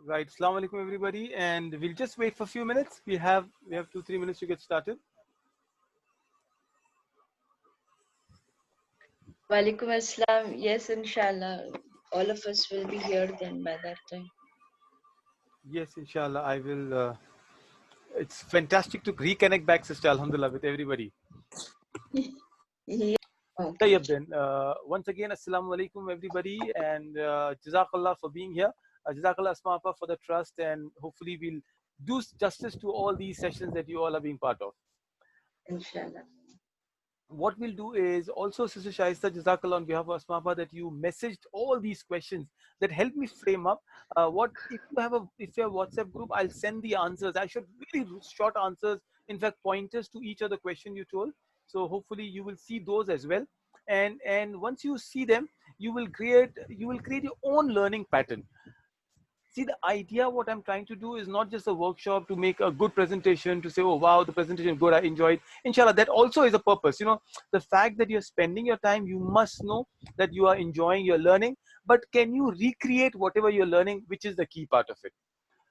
Right. Assalamu alaikum everybody, and we'll just wait for a few minutes. We have 2-3 minutes to get started. Walaikum Assalam. Yes, inshallah. All of us will be here then by that time. Yes, inshallah. I will. It's fantastic to reconnect back, sister. Alhamdulillah, with everybody. Yeah. Okay. Tayyib then. Once again, assalamu alaikum everybody, and jazakallah for being here. Jazakallah Asma for the trust, and hopefully we'll do justice to all these sessions that you all are being part of. Inshallah. What we'll do is also, Sister Shaista, Jazakallah, on behalf of Asmapa, that you messaged all these questions that help me frame up. What if you have WhatsApp group, I'll send the answers. I should really short answers, in fact, pointers to each of the question you told. So hopefully you will see those as well. And once you see them, you will create your own learning pattern. See, the idea what I'm trying to do is not just a workshop to make a good presentation, to say, oh wow, the presentation is good, I enjoyed. Inshallah, that also is a purpose. The fact that you're spending your time, you must know that you are enjoying your learning. But can you recreate whatever you're learning, which is the key part of it?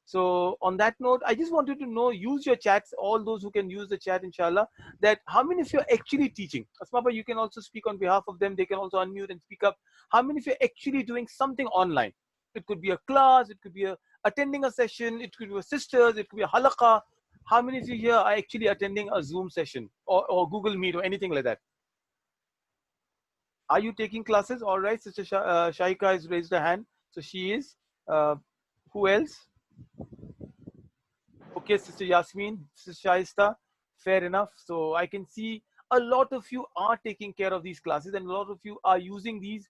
So on that note, I just wanted to know, use your chats, all those who can use the chat, inshallah, that how many of you are actually teaching? Asmapa, you can also speak on behalf of them. They can also unmute and speak up. How many of you are actually doing something online? It could be a class, it could be attending a session, it could be a sisters, it could be a halaqah. How many of you here are actually attending a Zoom session or Google Meet or anything like that? Are you taking classes? All right, Sister Shaika has raised her hand. So she is. Who else? Okay, Sister Yasmin, Sister Shaista, fair enough. So I can see a lot of you are taking care of these classes and a lot of you are using these.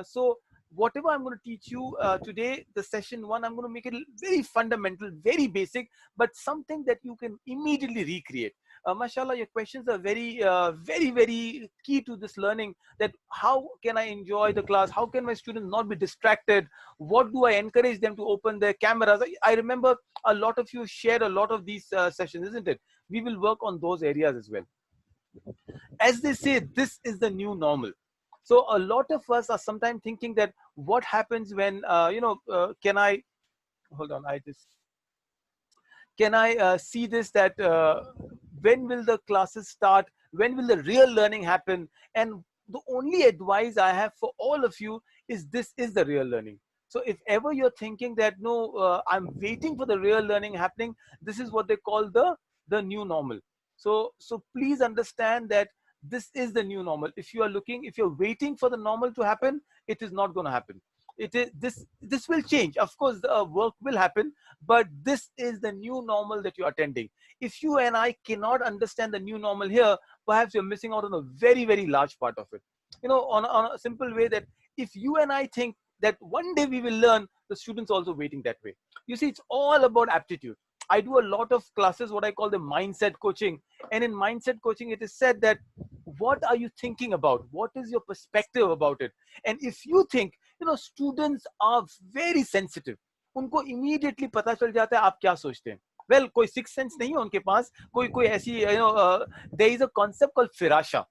So whatever I'm going to teach you today, the session one, I'm going to make it very fundamental, very basic, but something that you can immediately recreate. Mashallah, your questions are very, very, very key to this learning, that how can I enjoy the class? How can my students not be distracted? What do I encourage them to open their cameras? I remember a lot of you shared a lot of these sessions, isn't it? We will work on those areas as well. As they say, this is the new normal. So a lot of us are sometimes thinking that what happens when, can I, hold on, can I see this, that when will the classes start? When will the real learning happen? And the only advice I have for all of you is, this is the real learning. So if ever you're thinking that, no, I'm waiting for the real learning happening, this is what they call the new normal. So please understand that this is the new normal. If you're waiting for the normal to happen, it is not going to happen. It is this will change. Of course, the work will happen, but this is the new normal that you're attending. If you and I cannot understand the new normal here, perhaps you're missing out on a very, very large part of it. On a simple way, that if you and I think that one day we will learn, the students also waiting that way. You see, it's all about aptitude. I do a lot of classes, what I call the mindset coaching. And in mindset coaching, it is said that, what are you thinking about? What is your perspective about it? And if you think, students are very sensitive. उनको immediately पता चल जाता है आप क्या सोचते हैं. Well, कोई sixth sense नहीं है उनके पास. कोई ऐसी, there is a concept called firasha.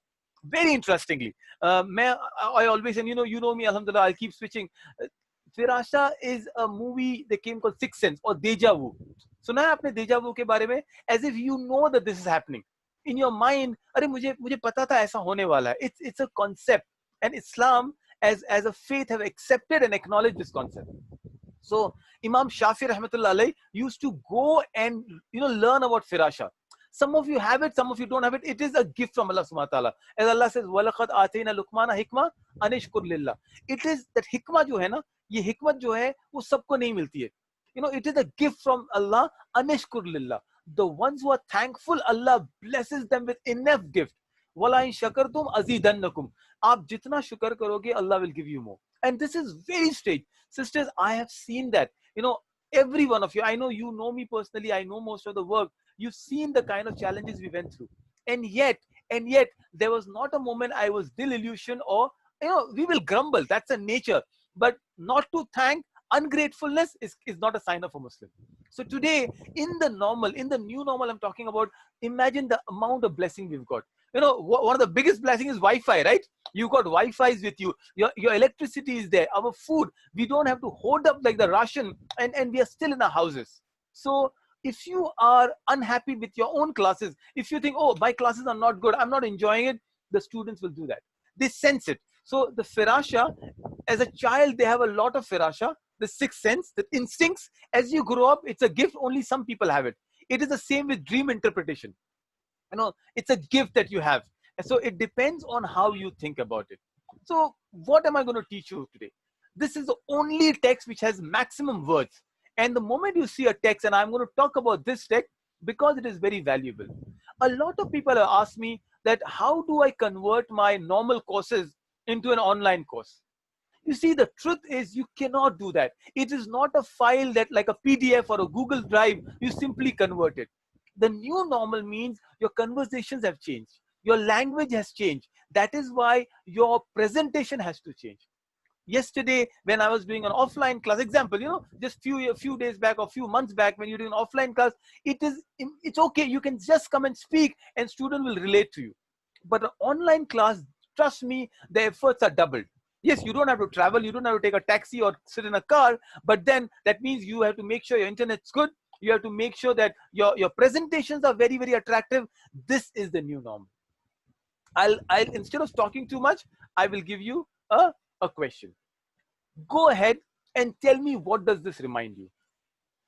Very interestingly, I always, and you know me, alhamdulillah, I'll keep switching. Firasha is a movie that came called Sixth Sense or Deja Vu. सुना है आपने Deja Vu के बारे में? As if you know that this is happening. In your mind, अरे मुझे पता था ऐसा होने वाला है. It's a concept, and Islam as a faith have accepted and acknowledged this concept. So Imam Shafi rahmatullah alayhi used to go and learn about firasha. Some of you have it, some of you don't have it. It is a gift from Allah subhanahu wa ta'ala. As Allah says, وَلَقَدْ آتَيْنَا لُقْمَانَ حِكْمَةً أَنِ اشْكُرْ لِلَّهِ. It is that hikmah जो है ना, ये hikmat जो है, वो सबको नहीं मिलती है. It is a gift from Allah, anishkur lillah. The ones who are thankful, Allah blesses them with enough gift. Wala in shakartum azidannakum. आप जितना शुक्र करोगे, Allah will give you more. And this is very strange. Sisters, I have seen that. Every one of you, I know you know me personally, I know most of the work. You've seen the kind of challenges we went through. And yet, there was not a moment I was disillusioned or, we will grumble. That's a nature. But not to thank, ungratefulness is not a sign of a Muslim. So today, in the new normal I'm talking about, imagine the amount of blessing we've got. One of the biggest blessings is Wi-Fi, right? You got Wi-Fi's with you. Your electricity is there. Our food, we don't have to hoard up like the ration, and we are still in our houses. So if you are unhappy with your own classes, if you think, oh, my classes are not good, I'm not enjoying it, the students will do that. They sense it. So the firasha, as a child, they have a lot of firasha, the sixth sense, the instincts. As you grow up, it's a gift. Only some people have it. It is the same with dream interpretation. It's a gift that you have. And so it depends on how you think about it. So what am I going to teach you today? This is the only text which has maximum words. And the moment you see a text, and I'm going to talk about this text because it is very valuable. A lot of people have asked me that how do I convert my normal courses into an online course? You see, the truth is you cannot do that. It is not a file that like a PDF or a Google Drive, you simply convert it. The new normal means your conversations have changed. Your language has changed. That is why your presentation has to change. Yesterday, when I was doing an offline class, example, just few days back or few months back, when you're doing an offline class, it's okay. You can just come and speak and student will relate to you. But an online class, trust me, the efforts are doubled. Yes, you don't have to travel, you don't have to take a taxi or sit in a car, but then that means you have to make sure your internet's good. You have to make sure that your presentations are very, very attractive. This is the new norm. I'll instead of talking too much, I will give you a question. Go ahead and tell me, what does this remind you?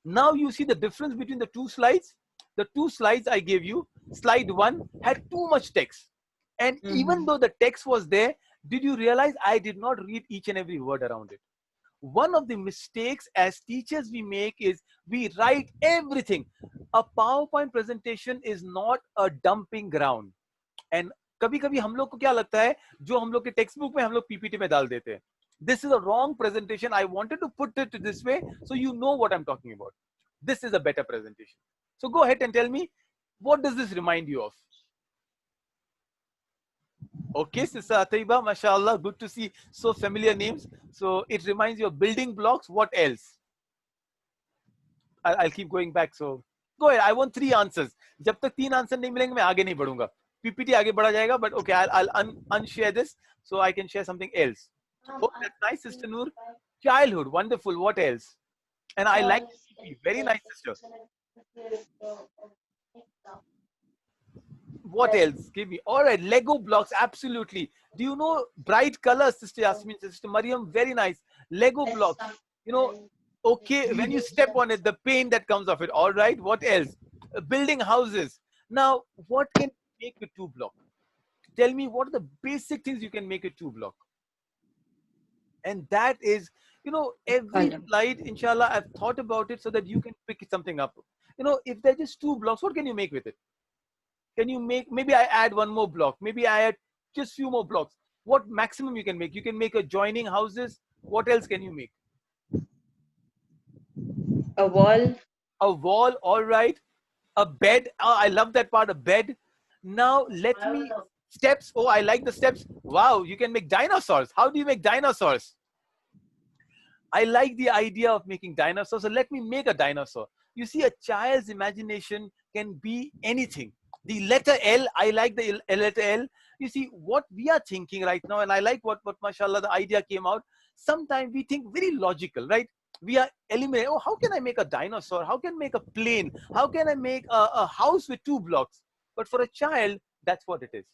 Now you see the difference between the two slides. The two slides I gave you, slide one had too much text. And even though the text was there, did you realize I did not read each and every word around it? One of the mistakes as teachers we make is we write everything. A PowerPoint presentation is not a dumping ground. And कभी कभी हम लोग को क्या लगता है, जो हम लोग के टेक्स्ट बुक में हम लोग पीपीटी में डाल देते हैं. This is a wrong presentation. I wanted to put it this way so you know what I'm talking about. This is a better presentation. So go ahead and tell me, what does this remind you of? Okay, Sister Ataiba, mashallah, good to see so familiar names. So it reminds you of building blocks. What else? I'll keep going back. So go ahead. I want 3 answers. जब तक 3 answer नहीं मिलेंगे मैं आगे नहीं बढ़ूंगा. PPT आगे बढ़ा जाएगा, but okay, I'll unshare this so I can share something else. Oh, that's nice, Sister Noor. Childhood, wonderful. What else? And I like very nice, sister. What else? Give me. All right, Lego blocks, absolutely. Do you know bright colors, Sister Yasmin, Sister Mariam? Very nice. Lego blocks. Okay, when you step on it, the paint that comes off it. All right, what else? Building houses. Now, what can you make with 2 block? Tell me, what are the basic things you can make a 2 block? And that is, every slide, inshallah, I've thought about it so that you can pick something up. If they're just 2 blocks, what can you make with it? Can you make, maybe I add 1 more block, maybe I add just few more blocks. What maximum you can make? You can make a joining houses. What else can you make? A wall. A wall, all right. A bed. Oh, I love that part, a bed. Now let me, steps. Oh, I like the steps. Wow, you can make dinosaurs. How do you make dinosaurs? I like the idea of making dinosaurs. So let me make a dinosaur. You see, a child's imagination can be anything. The letter L, I like the letter L. You see, what we are thinking right now, and I like what mashallah, the idea came out. Sometimes we think very logical, right? We are eliminating, oh, how can I make a dinosaur? How can I make a plane? How can I make a house with 2 blocks? But for a child, that's what it is.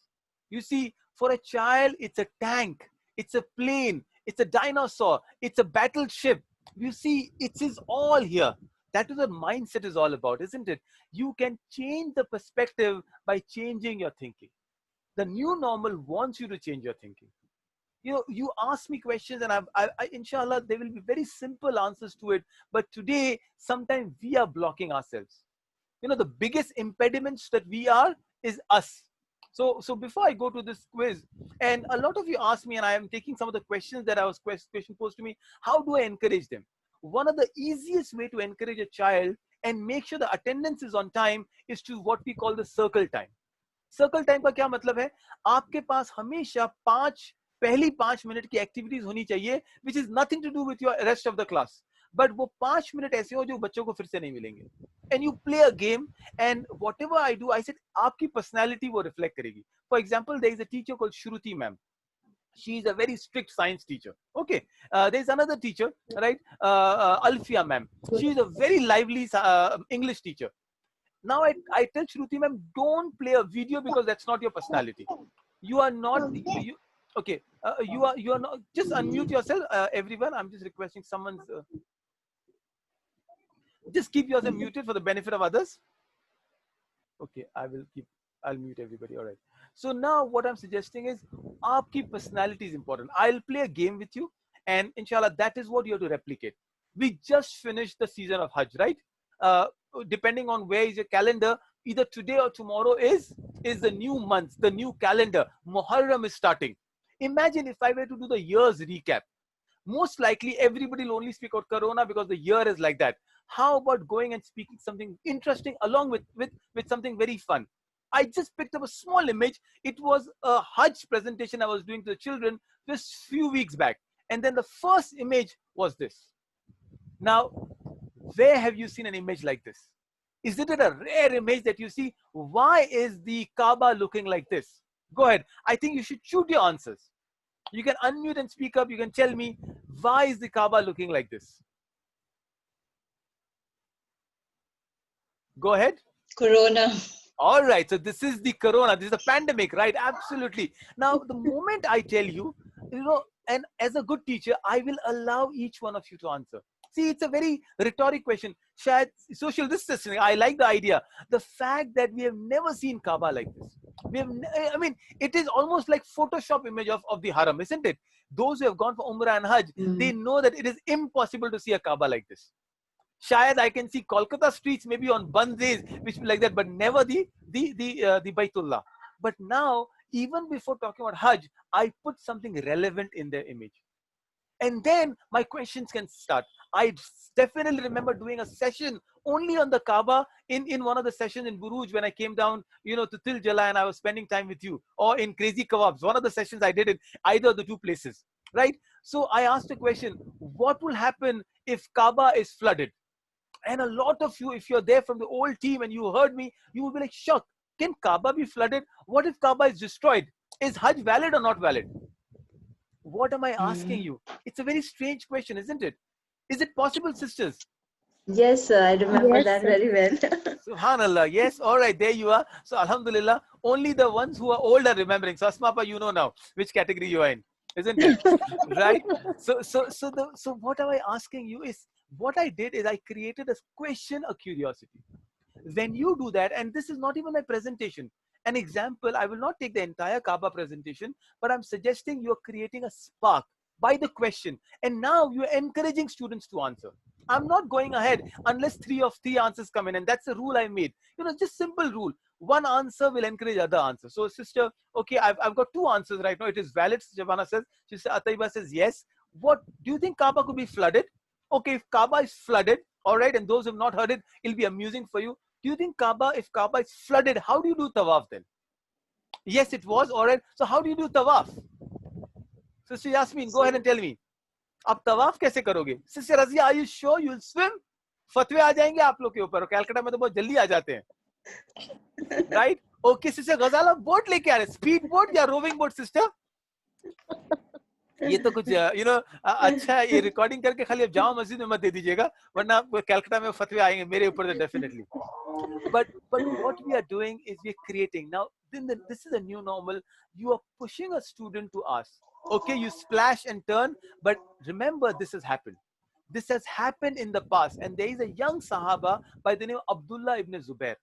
You see, for a child, it's a tank, it's a plane, it's a dinosaur, it's a battleship. You see, it is all here. That is what mindset is all about, isn't it? You can change the perspective by changing your thinking. The new normal wants you to change your thinking. You ask me questions and I inshallah, there will be very simple answers to it. But today, sometimes we are blocking ourselves. The biggest impediments that we are is us. So before I go to this quiz, and a lot of you ask me, and I am taking some of the questions that I was question posed to me, how do I encourage them? One of the easiest way to encourage a child and make sure the attendance is on time is to what we call the circle time. Circle time का क्या मतलब है? आपके पास हमेशा पहली 5 minute की activities होनी चाहिए, which is nothing to do with your rest of the class. But वो 5 मिनट ऐसे हो जो बच्चों को फिर से नहीं मिलेंगे. And you play a game, and whatever I do, I said आपकी personality वो reflect करेगी. For example, there is a teacher called Shruti ma'am. She's a very strict science teacher. Okay, there's another teacher, right? Alfia ma'am. She's a very lively English teacher. Now I tell Shruti ma'am, don't play a video because that's not your personality. You are not you. Okay, you are not. Just unmute yourself, everyone. I'm just requesting someone's. Just keep yourself muted for the benefit of others. Okay, I'll mute everybody. All right. So now what I'm suggesting is, aapki personality is important. I'll play a game with you, and inshallah, that is what you have to replicate. We just finished the season of Hajj, right? Uh, Depending on where is your calendar, either today or tomorrow is the new month, the new calendar. Muharram is starting. Imagine if I were to do the year's recap. Most likely everybody will only speak about Corona because the year is like that. How about going and speaking something interesting along with something very fun? I just picked up a small image. It was a Hajj presentation I was doing to the children just few weeks back. And then the first image was this. Now, where have you seen an image like this? Isn't it a rare image that you see? Why is the Kaaba looking like this? Go ahead. I think you should shoot your answers. You can unmute and speak up. You can tell me, why is the Kaaba looking like this? Go ahead. Corona. All right. So this is the Corona. This is the pandemic, right? Absolutely. Now, the moment I tell you, and as a good teacher, I will allow each one of you to answer. See, it's a very rhetoric question. Social distancing, I like the idea. The fact that we have never seen Kaaba like this. I mean, it is almost like Photoshop image of the Haram, isn't it? Those who have gone for Umrah and Hajj, they know that it is impossible to see a Kaaba like this. Shayad I can see Kolkata streets maybe on Band days, which like that, but never the Baitullah. But now, even before talking about Hajj, I put something relevant in their image. And then my questions can start. I definitely remember doing a session only on the Kaaba in one of the sessions in Buruj when I came down, to Til Jala and I was spending time with you, or in Crazy Kebabs. One of the sessions I did in either of the two places, right? So I asked a question, what will happen if Kaaba is flooded? And a lot of you, if you're there from the old team and you heard me, you will be like, shocked. Can Kaaba be flooded? What if Kaaba is destroyed? Is Hajj valid or not valid? What am I asking you? It's a very strange question, isn't it? Is it possible, sisters? Yes, sir. I remember that very well. Subhanallah. Yes. All right. There you are. So, Alhamdulillah, only the ones who are old are remembering. So, Asmapa, you know now which category you are in, isn't it? Right? So what am I asking you is, what I did is I created a question, a curiosity. When you do that, and this is not even my presentation, an example, I will not take the entire Kaaba presentation, but I'm suggesting you're creating a spark by the question. And now you're encouraging students to answer. I'm not going ahead unless three answers come in. And that's a rule I made. Just simple rule. One answer will encourage other answers. So, sister, okay, I've got two answers right now. It is valid, Shabana says. Sister Ataiba says yes. What do you think Kaaba could be flooded? Okay, if Kaaba is flooded, all right, and those who have not heard it, it'll be amusing for you. Do you think if Kaaba is flooded, how do you do tawaf then? Yes, it was, all right. So how do you do tawaf? Sister Yasmin, go ahead and tell me. आप तवाफ कैसे करोगे? Sister Razia, are you sure you'll swim? फतवे आ जाएंगे आप लोग के ऊपर, और कलकत्ता में तो बहुत जल्दी आ जाते हैं, right? Okay, Sister Ghazala, boat लेके आ रहे, स्पीड बोट या रोविंग बोट, सिस्टर? ये तो कुछ अच्छा है, ये रिकॉर्डिंग करके खाली अब जाओ मस्जिद में मत दे दीजिएगा, वरना कलकत्ता में फतवे आएंगे मेरे ऊपर तो definitely. But what we are doing is we are creating now. This is a new normal. You are pushing a student to ask. Okay, you splash and turn, but remember this has happened. This has happened in the past, and there is a young Sahaba by the name of Abdullah ibn Zubair.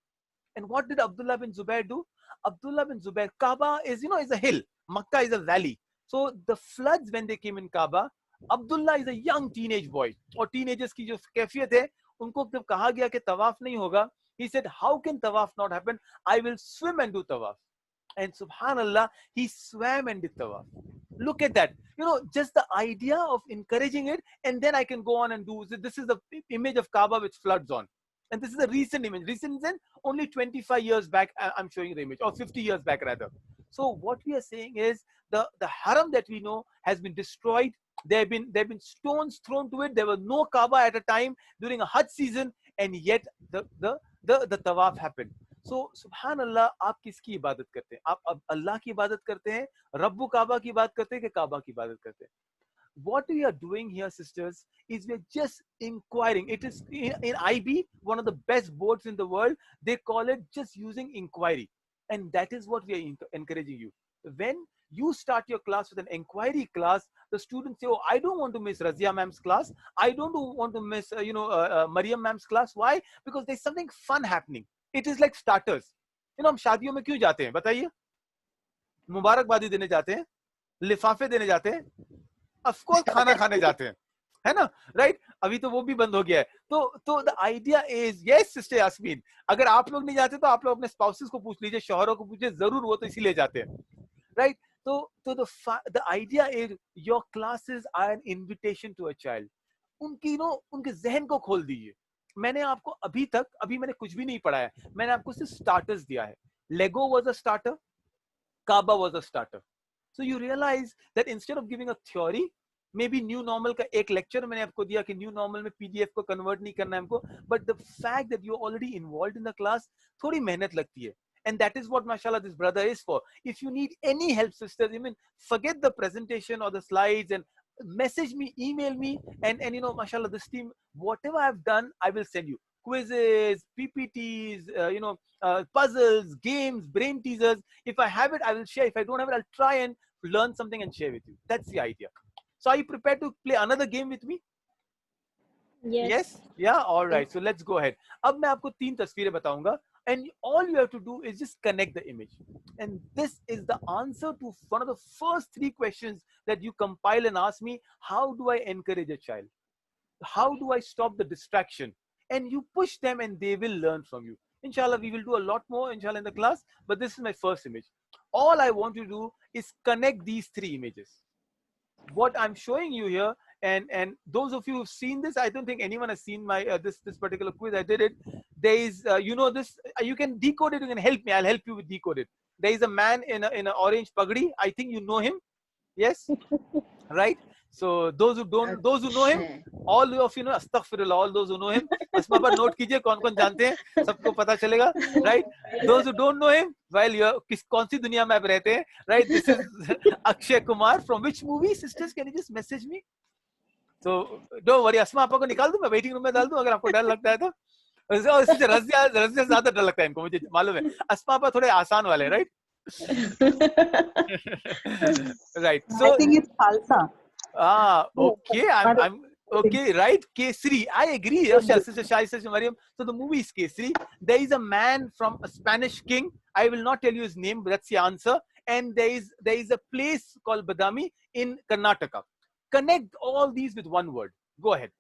And what did Abdullah ibn Zubair do? Abdullah ibn Zubair, Kaaba is a hill. Makkah is a valley. So the floods when they came in Kaaba, Abdullah is a young teenage boy. और teenagers की जो कैफियत है, उनको जब कहा गया कि तवाफ नहीं होगा, he said, how can tawaf not happen? I will swim and do tawaf. And subhanallah, he swam and did tawaf. Look at that. Just the idea of encouraging it, and then I can go on and do. This is the image of Kaaba which floods on. And this is a recent image. Recent in only 25 years back, I'm showing you the image, or 50 years back rather. So what we are saying is, the haram that we know has been destroyed. There have been stones thrown to it. There was no Kaaba at a time during a Hajj season, and yet the tawaf happened. So सुभान अल्लाह, आप किसकी इबादत करते हैं? आप अब अल्लाह की इबादत करते हैं, रब्बु काबा की इबादत करते हैं कि काबा की इबादत करते हैं? What we are doing here, sisters, is we're just inquiring. It is in IB, one of the best boards in the world. They call it just using inquiry. And that is what we are encouraging you. When you start your class with an inquiry class, the students say, oh, I don't want to miss Razia ma'am's class. I don't want to miss, Mariam ma'am's class. Why? Because there's something fun happening. It is like starters. हम शादियों में क्यों जाते हैं बताइए? मुबारकबादी देने जाते हैं, लिफाफे देने जाते हैं, ऑफ कोर्स खाना खाने जाते हैं, है ना, राइट? अभी तो वो भी बंद हो गया है. तो the idea is, yes sister Yasmin, अगर आप लोग नहीं जाते तो आप लोग अपने स्पाउसेस को पूछ लीजिए, शौहरों को पूछिए, जरूर वो तो इसीलिए जाते हैं, राइट? तो the idea is your classes are an invitation to a child. उनके जहन को खोल दीजिए. मैंने आपको अभी मैंने कुछ भी नहीं पढ़ाया, मैंने आपको सिर्फ स्टार्टर्स दिया है. Lego was a starter, Kaaba was a starter. So you realize that instead of giving a theory, maybe new normal का एक lecture मैंने आपको दिया कि new normal में PDF को convert नहीं करना है हमको, but the fact that you're already involved in the class, थोड़ी मेहनत लगती है. And that is what, mashallah, this brother is for. If you need any help, sisters, I mean, forget the presentation or the slides and message me, email me, and mashallah, this team, whatever I've done, I will send you. Quizzes, PPTs, puzzles, games, brain teasers. If I have it, I will share. If I don't have it, I'll try and learn something and share with you. That's the idea. So are you prepared to play another game with me? Yes? Yeah? All right. So let's go ahead. अब मैं आपको 3 तस्वीरें बताऊंगा, and all you have to do is just connect the image. And this is the answer to one of the first 3 questions that you compile and ask me: how do I encourage a child? How do I stop the distraction? And you push them and they will learn from you. Inshallah, we will do a lot more, inshallah, in the class, but this is my first image. All I want you to do is connect these 3 images. What I'm showing you here, and those of you who've seen this, I don't think anyone has seen my this particular quiz. I did it. There is this, you can decode it. You can help me. I'll help you with decode it. There is a man in an orange pagdi. I think you know him. Yes, right? So those who know him, all of you know, astaghfirullah, all those who know him, asma par note कीजिए कौन-कौन जानते हैं, सबको पता चलेगा, right? Those who don't know him, well, you कौन सी दुनिया में आप रहते हैं, right? This is Akshay Kumar. From which movie, sisters? Can you just message me? So don't worry, asma आपा को निकाल दूं, मैं waiting room में डाल दूं, अगर आपको डर लगता है तो. इससे रज़िया ज़्यादा डर लगता है इनको, मुझे मालूम है. asma आपा थोड़े आसान वाले, right? Right. So I think it's Khalsa. Okay. I'm okay, right? Kesri. I agree. Sister Shai, Sister Mariam. So the movie is Kesri. There is a man from a Spanish king. I will not tell you his name, but that's the answer. And there is a place called Badami in Karnataka. Connect all these with one word. Go ahead.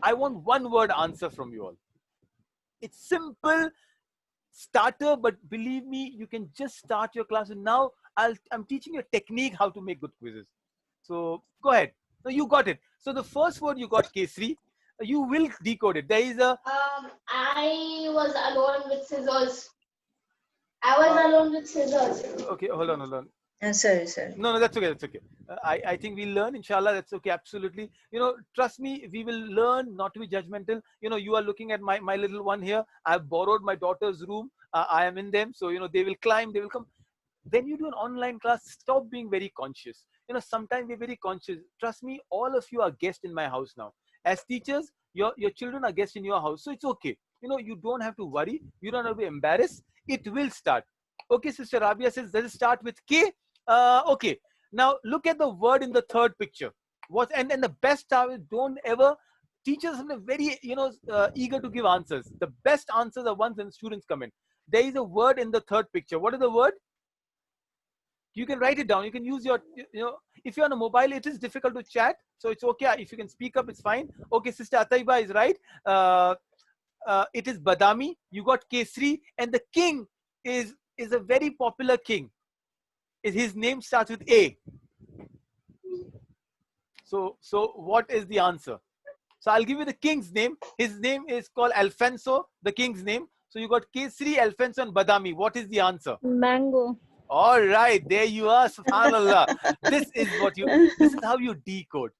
I want one word answer from you all. It's simple starter, but believe me, you can just start your class. And now I'm teaching you a technique how to make good quizzes. So go ahead. So you got it. So the first word you got, Kesri. You will decode it. There is a. I was alone with scissors. I was alone with scissors. Okay, hold on. Sorry. No, that's okay. I think we'll learn, inshallah. That's okay, absolutely. Trust me, we will learn not to be judgmental. You are looking at my little one here. I've borrowed my daughter's room. I am in them. So, they will climb, they will come. When you do an online class, stop being very conscious. Sometimes we're very conscious. Trust me, all of you are guests in my house now. As teachers, your children are guests in your house. So it's okay. You don't have to worry. You don't have to be embarrassed. It will start. Okay, Sister Rabia says, does it start with K? Okay. Now look at the word in the third picture. And the best part is, don't ever, teachers are very, eager to give answers. The best answers are ones when students come in. There is a word in the third picture. What is the word? You can write it down. You can use your, if you're on a mobile, it is difficult to chat. So it's okay. If you can speak up, it's fine. Okay, Sister Ataiba is right. It is Badami. You got Kesri. And the king is a very popular king. His name starts with A. So what is the answer? So I'll give you the king's name. His name is called Alfonso, the king's name. So you got Kesri, Alfonso, and Badami. What is the answer? Mango. All right, there you are. Subhanallah. This is how you decode.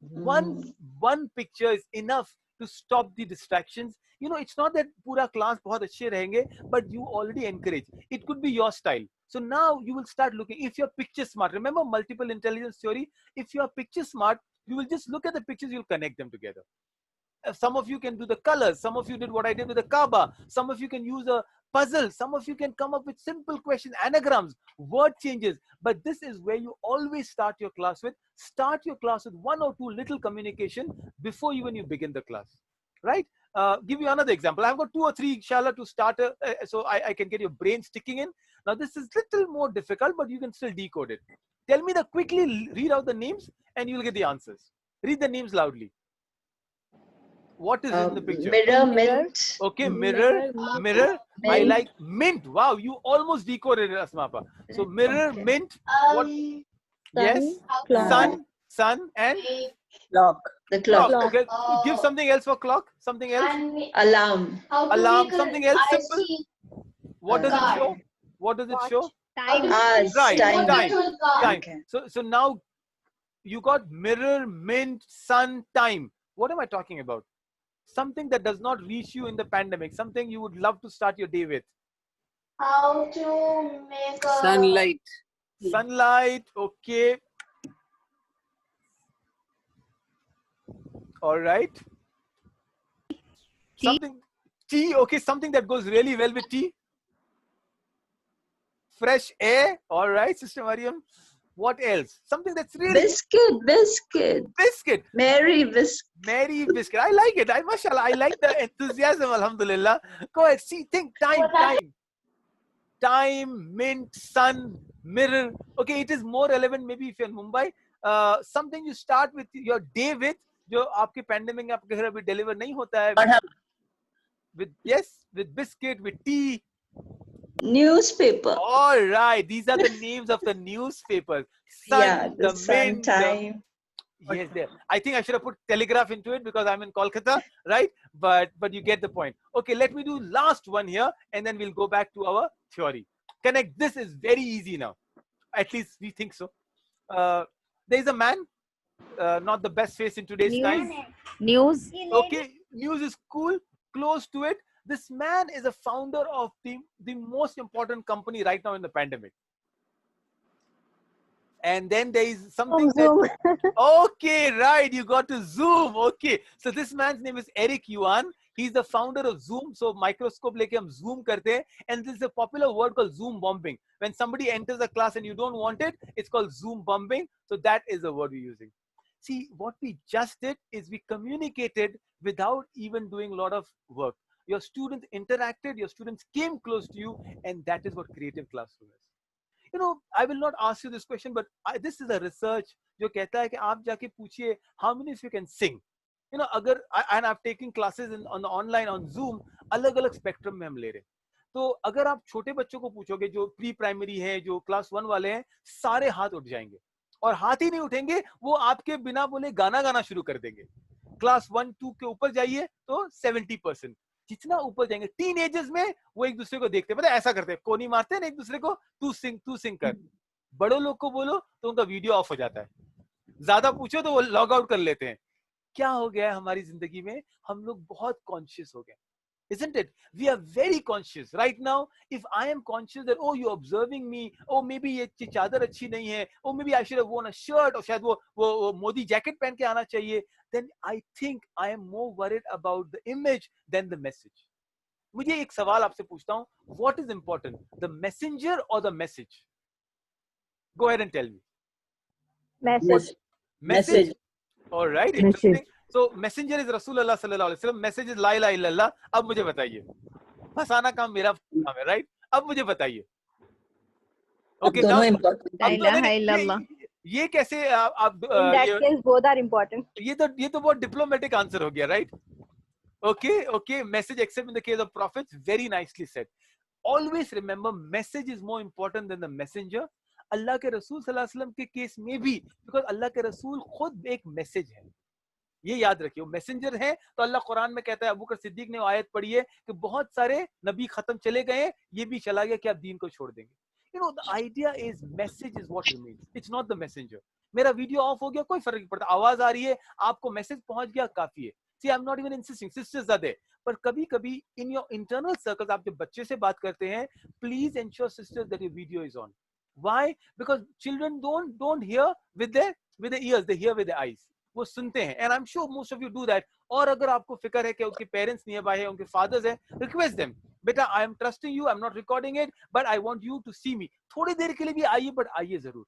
One picture is enough to stop the distractions. You know, it's not that pura class bahut अच्छे रहेंगे, but you already encourage. It could be your style. So now you will start looking. If you're picture smart, remember multiple intelligence theory. If you're picture smart, you will just look at the pictures, you'll connect them together. Some of you can do the colors. Some of you did what I did with the Kaaba. Some of you can use a puzzle. Some of you can come up with simple questions, anagrams, word changes. But this is where you always start your class with. Start your class with 1 or 2 little communication before even you begin the class, right? Give you another example. I've got 2 or 3, inshallah, to start, so I can get your brain sticking in. Now, this is little more difficult, but you can still decode it. Tell me quickly read out the names and you'll get the answers. Read the names loudly. What is in the picture? Mirror, mint. Okay, mirror. Mint. I like mint. Wow, you almost decoded it, Asmapa. So mirror, Okay. mint. What? Yes. Clock. Sun, and Clock. The clock. Okay. Give something else for clock. Something else. Alarm. Alarm. Something else simple. What does it show? What does it show? Time. Hours. Right, Time. time. Okay. So now you got mirror, mint, sun, time. What am I talking about? Something that does not reach you in the pandemic. Something you would love to start your day with. How to make a Sunlight. Sunlight. Okay. All right. Something. Tea. Okay. Something that goes really well with tea. Fresh air. All right, Sister Mariam. What else? Something that's really biscuit. Mary biscuit. Mary biscuit. I like it. Mashallah, I like the enthusiasm. Alhamdulillah. Go ahead. See, think time, mint, sun, mirror. Okay, it is more relevant maybe if you're in Mumbai. Something you start with your day with, जो आपके pandemic में आपके घर अभी deliver नहीं होता है. With biscuit, with tea. Newspaper. All right, these are the names of the newspapers. Sun, the Mint, Sun, Time. Yes, there. I think I should have put Telegraph into it because I'm in Kolkata, right? But you get the point. Okay, let me do last one here, and then we'll go back to our theory. Connect. This is very easy now. At least we think so. There is a man, not the best face in today's time. News. Okay, news is cool. Close to it. This man is a founder of the most important company right now in the pandemic. And then there is something okay, right, you got to Zoom. Okay, so this man's name is Eric Yuan. He's the founder of Zoom. So microscope leke hum Zoom karte hain, and this is a popular word called Zoom bombing. When somebody enters a class and you don't want it, it's called Zoom bombing. So that is the word we're using. See, what we just did is we communicated without even doing a lot of work. Your students interacted, your students came close to you, and that is what creative classroom is. You know, I will not ask you this question, but this is a research जो कहता है कि आप जाके पूछिए how many of you can sing. You know, and I've taken classes on the online on Zoom, अलग-अलग spectrum में हम ले रहे हैं. तो अगर आप छोटे बच्चों को पूछोगे जो प्री प्राइमरी हैं, जो क्लास 1 वाले हैं, सारे हाथ उठ जाएंगे और हाथ ही नहीं उठेंगे, वो आपके बिना बोले गाना गाना शुरू कर देंगे. क्लास 1-2 के ऊपर जाइए तो 70%. जितना ऊपर जाएंगे टीनेजर्स में वो एक दूसरे को देखते हैं, पता है ऐसा करते हैं, कोनी मारते हैं ना एक दूसरे को, तू सिंग कर. बड़ों लोग को बोलो तो उनका वीडियो ऑफ हो जाता है, ज्यादा पूछो तो वो लॉग आउट कर लेते हैं. क्या हो गया है हमारी जिंदगी में? हम लोग बहुत कॉन्शियस हो गए. Isn't it? We are very conscious right now. If I am conscious that, oh, you're observing me, oh, maybe ये चादर अच्छी नहीं है, oh, maybe I should have worn a shirt, और शायद वो मोदी जैकेट पहन के आना चाहिए, then I think I am more worried about the image than the message. मुझे एक सवाल आपसे पूछता हूँ, what is important, the messenger or the message? Go ahead and tell me. Message. All right, interesting. So messenger is Rasulullah sallallahu alaihi wasallam, message is la ilaha illallah. अब मुझे बताइए, फंसाना काम मेरा काम है, right? अब मुझे बताइए. Okay, now La ilaha illallah. ये कैसे आप In that case, both are important. ये तो बहुत diplomatic answer हो गया, right? Okay, message except in the case of prophets, very nicely said. Always remember, message is more important than the messenger. अल्लाह के रसूल सल्लल्लाहु अलैहि वसल्लम के केस में भी, because अल्लाह के रसूल खुद एक मैसेज है, ये याद रखिए. मैसेंजर है तो अल्लाह कुरान में कहता है, अबू बकर सिद्दीक ने आयत पढ़ी है कि बहुत सारे नबी खत्म चले गए, ये भी चला गया कि आप दीन को छोड़ देंगे. You know, the idea is message is what remains. It's not the messenger. मेरा वीडियो ऑफ हो गया, कोई फर्क नहीं पड़ता, आवाज आ रही है, आपको मैसेज पहुंच गया, काफी है. See, I'm not even insisting. Sisters are there. पर कभी कभी in your internal circles आप जब बच्चे से बात करते हैं, please ensure sisters that your video is on. Why? Because children don't hear with their ears, they hear with their eyes. वो सुनते हैं, and I'm sure most of you do that. और अगर आपको फिक्र है कि उनके पेरेंट्स नियरबाई है, उनके फादर्स हैं, request them. बेटा, I am trusting you, I'm not recording it, but I want you to see me. थोड़ी देर के लिए भी आइए, but आइए जरूर.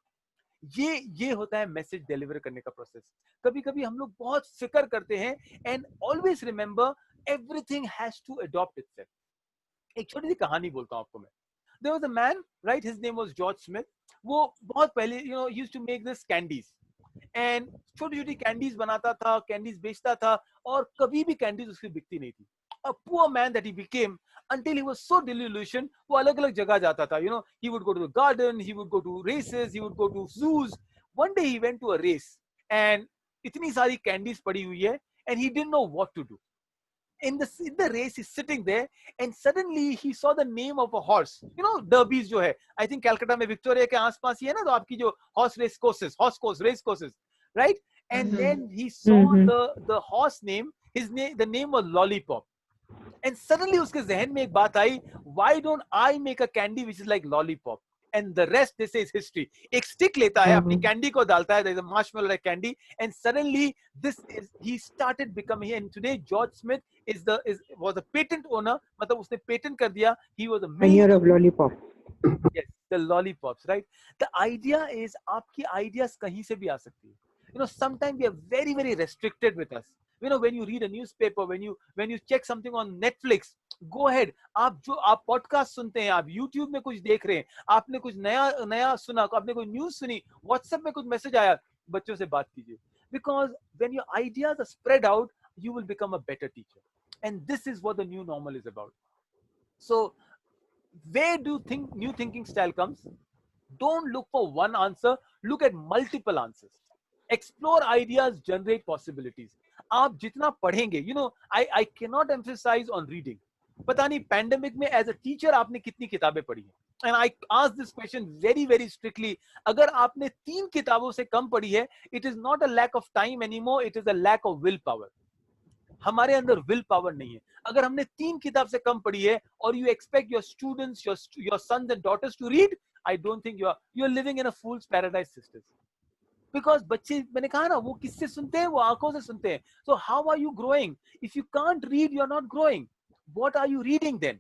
ये होता है मैसेज डिलीवर करने का प्रोसेस. कभी कभी हम लोग बहुत फिक्र करते हैं, and always remember everything has to adopt itself. एक छोटी सी कहानी बोलता हूं आपको मैं. There was a man, right? His name was George Smith. वो बहुत पहले, he used to make this candies. And छोटी छोटी कैंडीज बनाता था, कैंडीज बेचता था, और कभी भी कैंडीज उसकी बिकती नहीं थी. A poor man that he became until he was so disillusioned, वो अलग अलग जगह जाता था. He would go to the garden, he would go to races, he would go to zoos. One day he went to a race and इतनी सारी candies पड़ी हुई है, and he didn't know what to do. In the race, he's sitting there, and suddenly he saw the name of a horse. Derbies जो है, I think Calcutta में Victoria के आसपास ही है ना, तो आपकी जो horse race courses, right? And then he saw the horse name. The name was Lollipop. And suddenly उसके जहन में एक बात आई, why don't I make a candy which is like Lollipop? And the rest, they say, is history. एक stick लेता है, अपनी candy को डालता है, there is a marshmallow like candy, and suddenly he started becoming, and today George Smith was a patent owner, मतलब उसने patent कर दिया. He was a pioneer of lollipop. Yes, the lollipops, right? The idea is आपकी ideas कहीं से भी आ सकती है. Sometimes we are very, very restricted with us. When you read a newspaper, when you check something on Netflix, go ahead. आप podcast सुनते हैं, आप YouTube में कुछ देख रहे हैं, आपने कुछ नया सुना, आपने कोई न्यूज़ सुनी, WhatsApp में कुछ मैसेज आया, बच्चों से बात कीजिए. Because when your ideas are spread out, you will become a better teacher. And this is what the new normal is about. So, where do you think new thinking style comes? Don't look for one answer, look at multiple answers. Explore ideas, generate possibilities. आप जितना पढ़ेंगे, I cannot emphasize on reading. पता नहीं pandemic में as a teacher आपने कितनी किताबें पढ़ी हैं? And I ask this question very, very strictly. अगर आपने 3 किताबों से कम पढ़ी है, it is not a lack of time anymore, it is a lack of willpower. हमारे अंदर विल पावर नहीं है. अगर हमने 3 किताब से कम पढ़ी है, और you expect your students, your sons and daughters to read, I don't think you're living in a fool's paradise, sisters. Because बच्चे, मैंने कहा ना, वो किससे सुनते हैं? वो आंखों से सुनते हैं. So how are you growing? If you can't read, you're not growing. What are you reading then?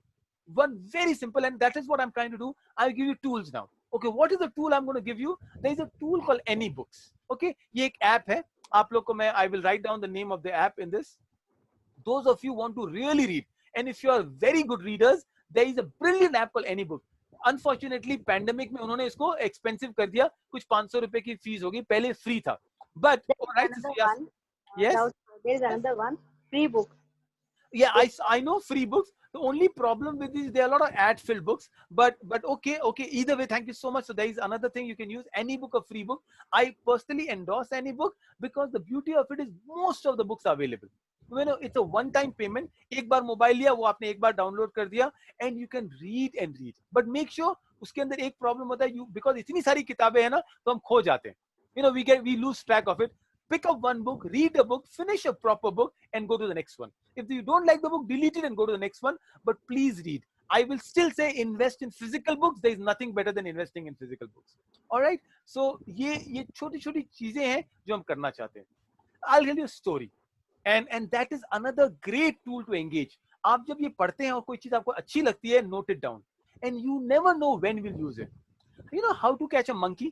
One very simple, and that is what I'm trying to do. I'll give you tools now. Okay, what is the tool I'm going to give you? There is a tool called AnyBooks. Okay, ये एक app है. आप लोग को मैं, I will write down the name of the app in this. Those of you want to really read, and if you are very good readers, there is a brilliant app called AnyBook. Unfortunately, pandemic में उन्होंने इसको expensive कर दिया. कुछ 500 रुपए की fees होगी. पहले free था. But alright, yes. There is another one, free book. Yeah, I know free books. The only problem with this, there are a lot of ad-filled books. But okay. Either way, thank you so much. So there is another thing you can use. AnyBook, a free book. I personally endorse AnyBook because the beauty of it is most of the books are available. It's a one-time payment. एक बार mobile लिया, वो आपने एक बार download कर दिया, and you can read and read. But make sure उसके अंदर एक प्रॉब्लम होता है, because इतनी सारी किताबें हैं ना, तो हम खो जाते हैं. We lose track of it. Pick up one book, read a book, finish a proper book, and go to the next one. If you don't like the book, delete it and go to the next one. But please read. I will still say invest in physical books. There is nothing better than investing in physical books. All right. So ये छोटी-छोटी चीजें हैं जो हम करना चाहते हैं. I'll tell you a story. And that is another great tool to engage. आप जब ये पढ़ते हैं और कोई चीज आपको अच्छी लगती है, note it down. And you never know when we'll use it. You know how to catch a monkey?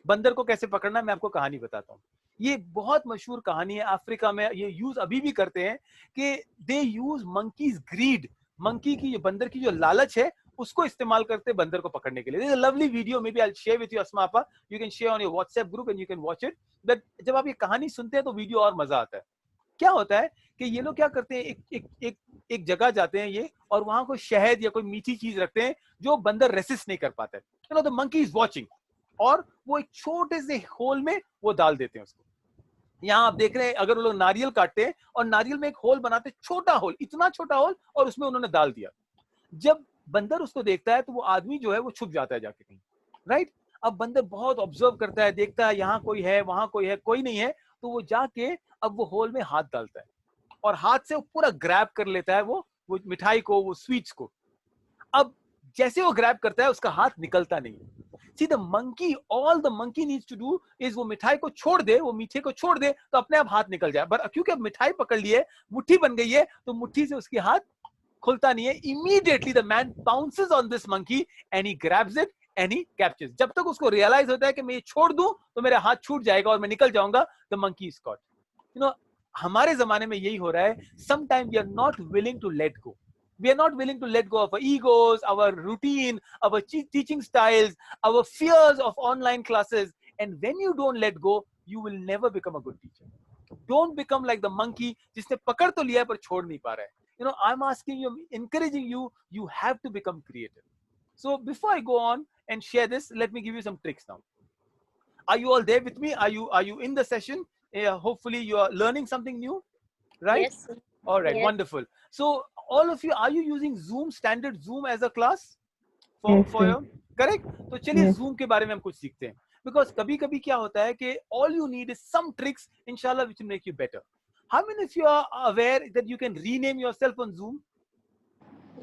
बंदर को कैसे पकड़ना है, मैं आपको कहानी बताता हूँ. ये बहुत मशहूर कहानी है. अफ्रीका में ये यूज अभी भी करते हैं कि दे यूज मंकीज ग्रीड. मंकी की, बंदर की जो लालच है, उसको इस्तेमाल करते बंदर को पकड़ने के लिए. There's a lovely video, maybe I'll share with you, Asma Appa. You can share on your WhatsApp group and you can watch it. But जब आप ये कहानी सुनते हैं तो वीडियो और मजा आता है. क्या होता है कि ये लोग क्या करते हैं, एक जगह जाते हैं ये, और वहां कोई शहद या कोई मीठी चीज रखते हैं जो बंदर रेसिस्ट नहीं कर पाता है. The monkey is watching. और वो एक छोटे से होल में वो डाल देते हैं उसको. यहाँ आप देख रहे हैं, अगर वो लोग नारियल काटते हैं और नारियल में एक होल बनाते हैं, छोटा होल, इतना छोटा होल, और उसमें उन्होंने डाल दिया. जब बंदर उसको देखता है तो वो आदमी जो है वो छुप जाता है जाके कहीं. राइट. अब बंदर बहुत ऑब्जर्व करता है, देखता है यहाँ कोई है, वहां कोई है, कोई नहीं है, तो वो जाके अब वो होल में हाथ डालता है. और हाथ से पूरा ग्रैब कर लेता है वो मिठाई को, वो स्वीट्स को। अब जैसे वो ग्रैब करता है उसका हाथ निकलता नहीं। See the monkey, all the monkey needs to do is वो मिठाई को छोड़ दे, वो मीठे को छोड़ दे तो अपने आप हाथ निकल जाए। पर क्योंकि अब मिठाई पकड़ ली है, मुट्ठी बन गई है, तो मुट्ठी से उसके हाथ खुलता नहीं है। Immediately the man pounces on this monkey and he grabs it and he captures. जब तक उसको रियलाइज होता है कि मैं ये छोड़ दूं तो मेरा हाथ छूट जाएगा और मैं निकल जाऊंगा, the monkey is caught. You know, हमारे जमाने में यही हो रहा है। Sometimes we are not willing to let go. We are not willing to let go of our egos, our routine, our teaching styles, our fears of online classes. And when you don't let go, you will never become a good teacher. Don't become like the monkey जिसने पकड़ तो लिया पर छोड़ नहीं पा रहा है. You know, I'm asking you, encouraging you, you have to become creative. So before I go on and share this, let me give you some tricks now. Are you all there with me? Are you in the session? Hopefully you are learning something new, right? Yes, sir. All right, Yes. wonderful. So all of you, are you using Zoom, standard Zoom as a class? Yes, For sir. your, correct? तो चलिए Yes. Zoom के बारे में हम कुछ सीखते हैं. Because कभी-कभी क्या होता है कि all you need is some tricks, inshallah, which will make you better. How many of you are aware that you can rename yourself on Zoom?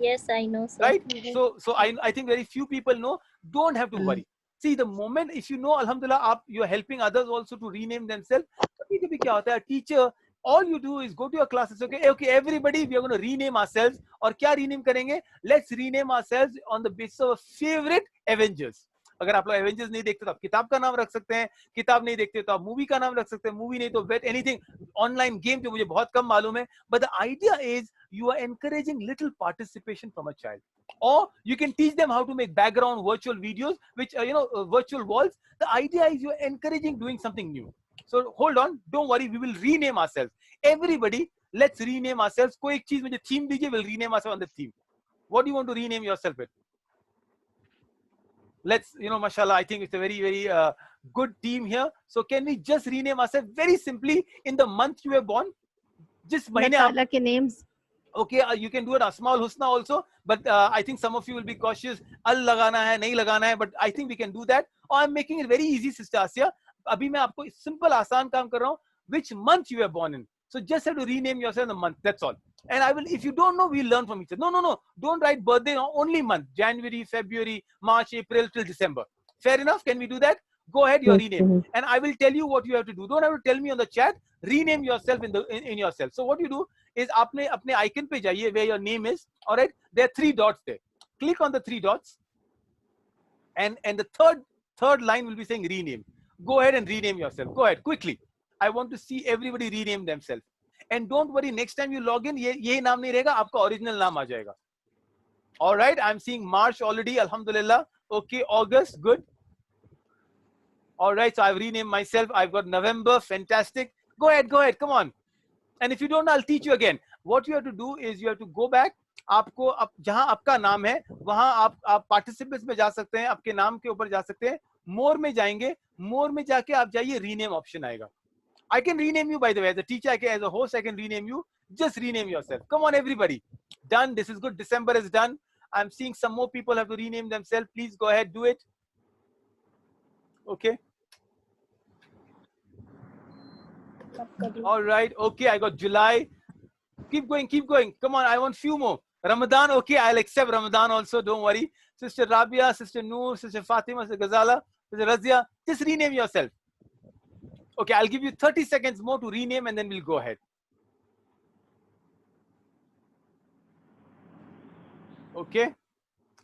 Yes, I know, sir. Right? So I think very few people know. Don't have to worry. See, the moment if you know, alhamdulillah, you are helping others also to rename themselves. कभी-कभी क्या होता है, teacher, all you do is go to your classes. Okay, everybody, we are going to rename ourselves. और क्या rename करेंगे? Let's rename ourselves on the basis of a favorite Avengers. अगर आप लोग एवेंजर्स नहीं देखते तो आप किताब का नाम रख सकते हैं, किताब नहीं देखते तो आप मूवी का नाम रख सकते हैं, मूवी नहीं तो वेट एनीथिंग, ऑनलाइन गेम जो मुझे बहुत कम मालूम है. But the idea is you are encouraging little participation from a child, or you can teach them how to make background virtual videos, which virtual walls. The idea is you are encouraging doing something new. So hold on, don't worry, we will rename ourselves. Everybody, let's rename ourselves. कोई एक चीज मुझे theme दीजिए, we'll rename ourselves on the theme. What do you want to rename yourself with? Let's, mashallah, I think it's a very, very good team here. So can we just rename ourselves very simply in the month you were born? Just महीने आप Allah के names. Okay, you can do it Asmaul Husna also, but I think some of you will be cautious. Al lagana hai, nahi lagana hai, but I think we can do that. Or I'm making it very easy, Sister Asya. Abhi main aapko simple, आसान काम कर रहा हूँ. Which month you were born in? So just have to rename yourself in the month. That's all. And I will, if you don't know, we'll learn from each other. No. Don't write birthday. No, only month. January, February, March, April till December. Fair enough? Can we do that? Go ahead, your rename. And I will tell you what you have to do. Don't have to tell me on the chat. Rename yourself in yourself. So what you do is आपने अपने icon पे जाइए where your name is. All right. There are 3 dots there. Click on the 3 dots. And the third line will be saying rename. Go ahead and rename yourself. Go ahead quickly. I want to see everybody rename themselves. And don't worry, next time you log in, ये नाम नहीं रहेगा, आपका original नाम आ जाएगा. All right. I'm seeing March already. Alhamdulillah. Okay. August. Good. All right, so I've renamed myself. I've got November. Fantastic. Go ahead. Come on. And if you don't know, I'll teach you again. What you have to do is you have to go back. आपको जहां आपका नाम है वहां आप participants में जा सकते हैं, आपके नाम के ऊपर जा सकते हैं. More में जाएंगे. More में जाके आप जाइए, rename option आएगा. I can rename you, by the way, as a teacher, as a host, I can rename you. Just rename yourself. Come on, everybody. Done. This is good. December is done. I'm seeing some more people have to rename themselves. Please go ahead, do it. Okay. All right. Okay, I got July. Keep going. Come on, I want few more. Ramadan. Okay, I'll accept Ramadan also. Don't worry. Sister Rabia, Sister Noor, Sister Fatima, Sister Ghazala, Sister Razia. Just rename yourself. Okay, I'll give you 30 seconds more to rename and then we'll go ahead. Okay.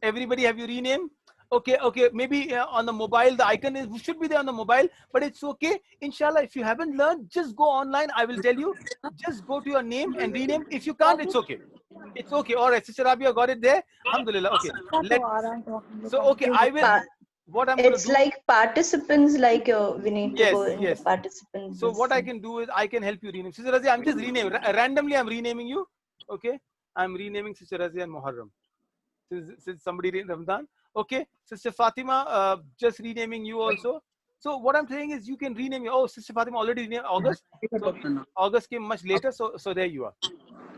Everybody, have you renamed? Okay. Maybe on the mobile, the icon should be there on the mobile, but it's okay. Inshallah, if you haven't learned, just go online. I will tell you. Just go to your name and rename. If you can't, it's okay. It's okay. All right, Sister Rabia got it there. Alhamdulillah. Okay. Okay, I will. What I'm going to do. It's like participants, like we need to go in Yes. the participants. So what I can do is I can help you rename. Sister Razia, I'm just renaming. Randomly, I'm renaming you. Okay. I'm renaming Sister Razia and Muharram. Since somebody named Ramadan. Okay. Sister Fatima, just renaming you also. So what I'm saying is you can rename. Oh, Sister Fatima already renamed August. So August came much later. So there you are.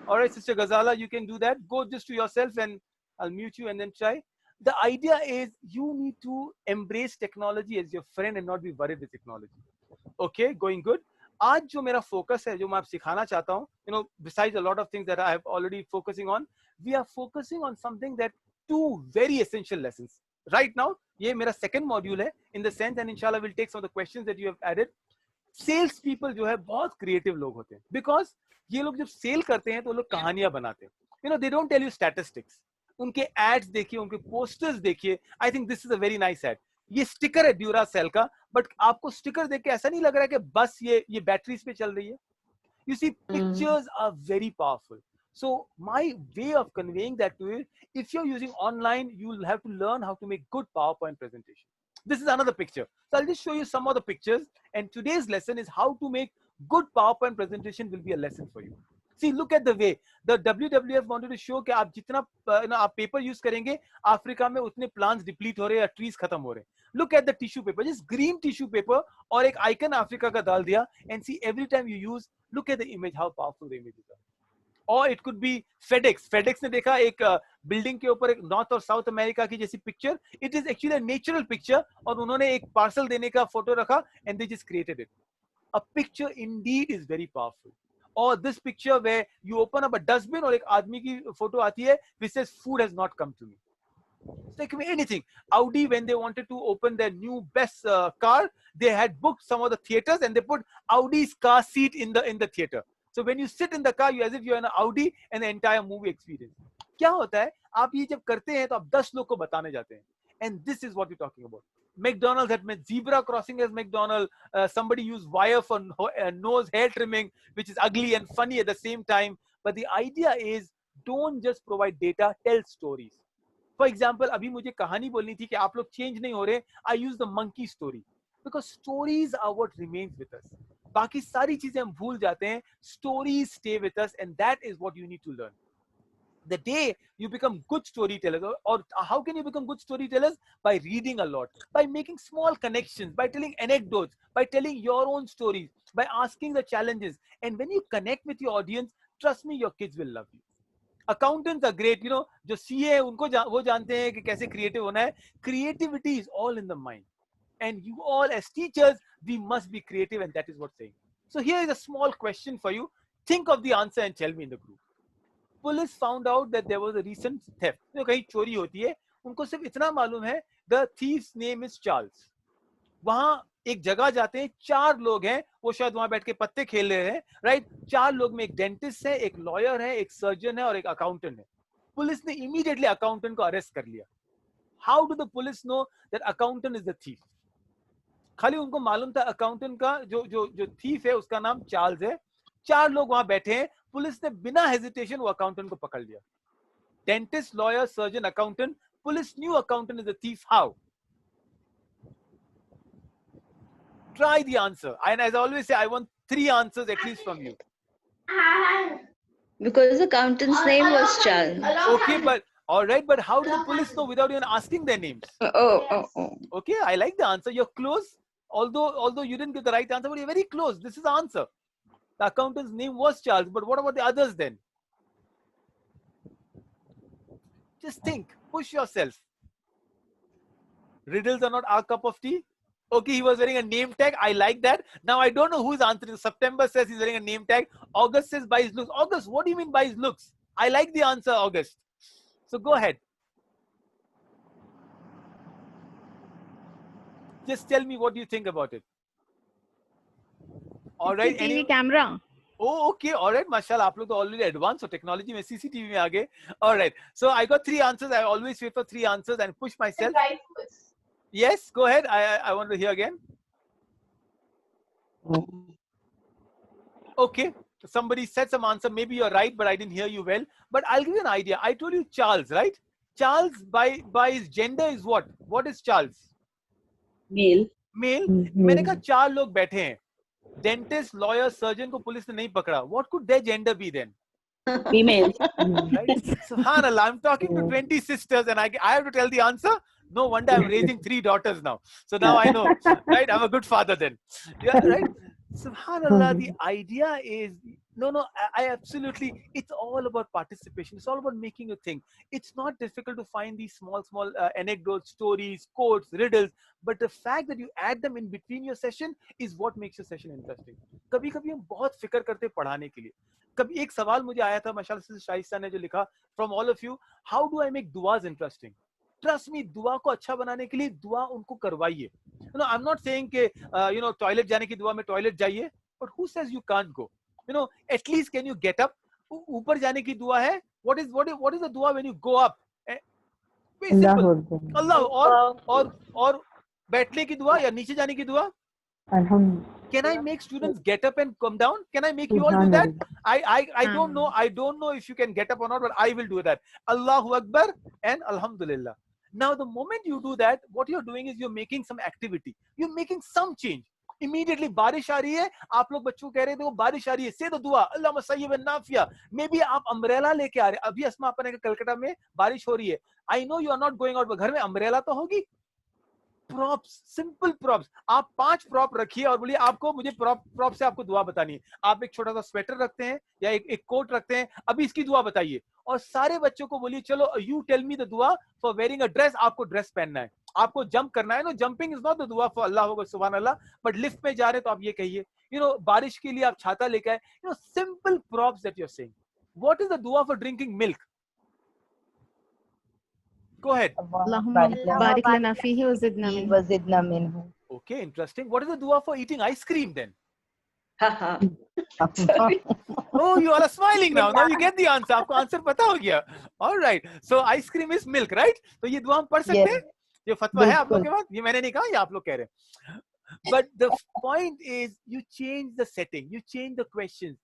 All right, Sister Ghazala, you can do that. Go just to yourself and I'll mute you and then try. The idea is you need to embrace technology as your friend and not be worried with technology. Okay, going good. आज जो मेरा focus है, जो मैं आप सिखाना चाहता हूँ, you know, besides a lot of things that I have already focusing on, we are focusing on something that 2 very essential lessons. Right now, ये मेरा second module है, in the sense, and inshallah we'll take some of the questions that you have added. Sales people जो है बहुत creative लोग होते हैं, because ये लोग जब सेल करते हैं तो लोग कहानियां बनाते हैं. You know, they don't tell you statistics. उनके ads देखिए, उनके posters देखिए. I think this is a very nice ad. ये स्टिकर है ड्यूरा सेल का, बट आपको स्टिकर देख के ऐसा नहीं लग रहा है कि बस ये बैटरीज पे चल रही है. You see, pictures are very powerful. So my way of conveying that to you, if you're using online, you'll have to learn how to make good PowerPoint presentation. This is another picture. So I'll just show you some of the pictures. And today's lesson is how to make good PowerPoint presentation will be a lesson for you. See, look at the way the WWF wanted to show कि आप जितना आप paper use करेंगे, Africa में उतने plants deplete हो रहे हैं या ट्रीज खत्म हो रहे हैं. Look at the tissue paper, just green tissue paper, और एक आइकन अफ्रीका का डाल दिया, and see every time you use, look at the image, how powerful the images are. Or it could be FedEx. FedEx ने देखा एक building के ऊपर एक नॉर्थ और साउथ अमेरिका की जैसी picture. It is actually natural picture, और उन्होंने एक पार्सल देने का फोटो रखा, and they just created it. A picture indeed is very powerful. Or this picture where you open up a dustbin और एक आदमी की फोटो आती है which says food has not come to me. It can be anything. Audi, when they wanted to open their new best car, they had booked some of the theaters and they put Audi's car seat in the theater. So when you sit in the car, you as if you're in an Audi and the entire movie experience. क्या होता है, आप ये जब करते हैं तो आप 10 लोग को बताने जाते हैं. And this is what we're talking about. McDonald's had made zebra crossing as McDonald's. Somebody used wire for nose hair trimming, which is ugly and funny at the same time. But the idea is, don't just provide data, tell stories. For example, अभी मुझे कहानी बोलनी थी कि आप लोग change नहीं हो रहे. I use the monkey story because stories are what remains with us. बाकी सारी चीजें हम भूल जाते हैं. Stories stay with us, and that is what you need to learn. The day you become good storytellers, or how can you become good storytellers? By reading a lot, by making small connections, by telling anecdotes, by telling your own stories, by asking the challenges. And when you connect with your audience, trust me, your kids will love you. Accountants are great, you know, जो CA है उनको वो जानते हैं कि कैसे creative होना है. Creativity is all in the mind, and you all as teachers, we must be creative, and that is what's saying. So here is a small question for you. Think of the answer and tell me in the group. Police found out that there was a recent theft. तो कहीं चोरी होती है, उनको सिर्फ इतना मालूम है, the thief's name is Charles. वहां एक जगह जाते हैं, 4 लोग हैं, वो शायद वहां बैठ के पत्ते खेल रहे हैं, राइट? 4 लोग में एक डेंटिस्ट है, एक लॉयर है, एक सर्जन है और एक अकाउंटेंट है. पुलिस ने इमीडिएटली अकाउंटेंट को अरेस्ट कर लिया. How do the police know that accountant is the thief? खाली उनको मालूम था अकाउंटेंट का जो थीफ है उसका नाम चार्ल्स है. 4 लोग वहां बैठे हैं, पुलिस ने बिना हेजिटेशन वो अकाउंटेंट को पकड़ लिया. Dentist, lawyer, surgeon, accountant. Police new accountant is the thief. How? Try the answer. And as I always say, I want 3 answers at least from you. Because the accountant's name was Charles. Okay, but all right, but how do the police know without even asking their names? Oh. Okay, I like the answer. You're close. Although you didn't get the right answer, but you're very close. This is the answer. The accountant's name was Charles, but what about the others then? Just think, push yourself. Riddles are not our cup of tea. Okay, he was wearing a name tag. I like that. Now I don't know who's answering. September says he's wearing a name tag. August says by his looks. August, what do you mean by his looks? I like the answer, August. So go ahead. Just tell me what you think about it. All right. CCTV camera. Oh, okay. All right. Mashallah, आप लोग तो already advanced so technology में CCTV में आ गए. All right. So I got 3 answers. I always wait for 3 answers and push myself. Yes, go ahead. I want to hear again. Okay. Somebody said some answer. Maybe you're right, but I didn't hear you well. But I'll give you an idea. I told you Charles, right? Charles by his gender is what? What is Charles? Male. Male. मैंने कहा 4 लोग बैठे हैं. Dentist, lawyer, surgeon को police ने नहीं पकड़ा. What could their gender be then? Female. Right? Subhanallah, I'm talking to 20 sisters and I have to tell the answer. No wonder I'm raising 3 daughters now. So now I know, right? I'm a good father then. Yeah, right? Subhanallah, the idea is No, I absolutely. It's all about participation. It's all about making you think. It's not difficult to find these small anecdotes, stories, quotes, riddles. But the fact that you add them in between your session is what makes your session interesting. कभी कभी हम बहुत फिक्र करते हैं पढ़ाने के लिए. कभी एक सवाल मुझे आया था माशाल्लाह से शाइस्ता ने जो लिखा from all of you, how do I make duas interesting? Trust me, दुआ को अच्छा बनाने के लिए दुआ उनको करवाइए. I'm not saying कि टॉयलेट जाने की दुआ में टॉयलेट जाइए, but who says you can't go? At least can you get up? ऊपर जाने की दुआ है. What is the dua when you go up? Very simple. Allah और बैठने की दुआ या नीचे जाने की दुआ. Can I make students get up and come down? Can I make you all do that? I don't know. I don't know if you can get up or not, but I will do that. Allahu Akbar and Alhamdulillah. Now, the moment you do that, what you're doing is you're making some activity. You're making some change. Immediately, बारिश आ रही है. आप लोग बच्चों कह रहे थे वो बारिश आ रही है. Say the dua. Allahumma sayyiban nafiya. Maybe आप umbrella लेके आ रहे हैं. अभी अस्मा अपने के कलकत्ता में बारिश हो रही है. I know you are not going out, but घर में umbrella तो होगी. Props, simple props. आप 5 प्रॉप रखिए और बोलिए आपको मुझे प्रॉप से आपको दुआ बतानी है. आप एक छोटा सा स्वेटर रखते हैं या एक कोट रखते हैं, अभी इसकी दुआ बताइए. और सारे बच्चों को बोलिए चलो यू टेल मी द दुआ फॉर वेयरिंग अ ड्रेस. आपको ड्रेस पहनना है, आपको जंप करना है. No, jumping is not the दुआ फॉर अल्लाह होगा सुभान अल्लाह, बट लिफ्ट में जा रहे तो आप ये कहिए. बारिश के लिए आप छाता लेके आए. Simple props that you are saying. What is the दुआ for drinking milk? Go ahead. Allahumma barik lana fihi wa zidna minhu. Okay, interesting. What is the dua for eating ice cream then? Sorry. Oh, you all are smiling now. Now you get the answer. आपको answer पता हो गया. All right. So ice cream is milk, right? तो ये दुआ हम पढ़ सकते हैं. ये फतवा है आप लोग के पास. ये मैंने नहीं कहा, ये आप लोग कह रहे हैं. But the point is, you change the setting, you change the questions.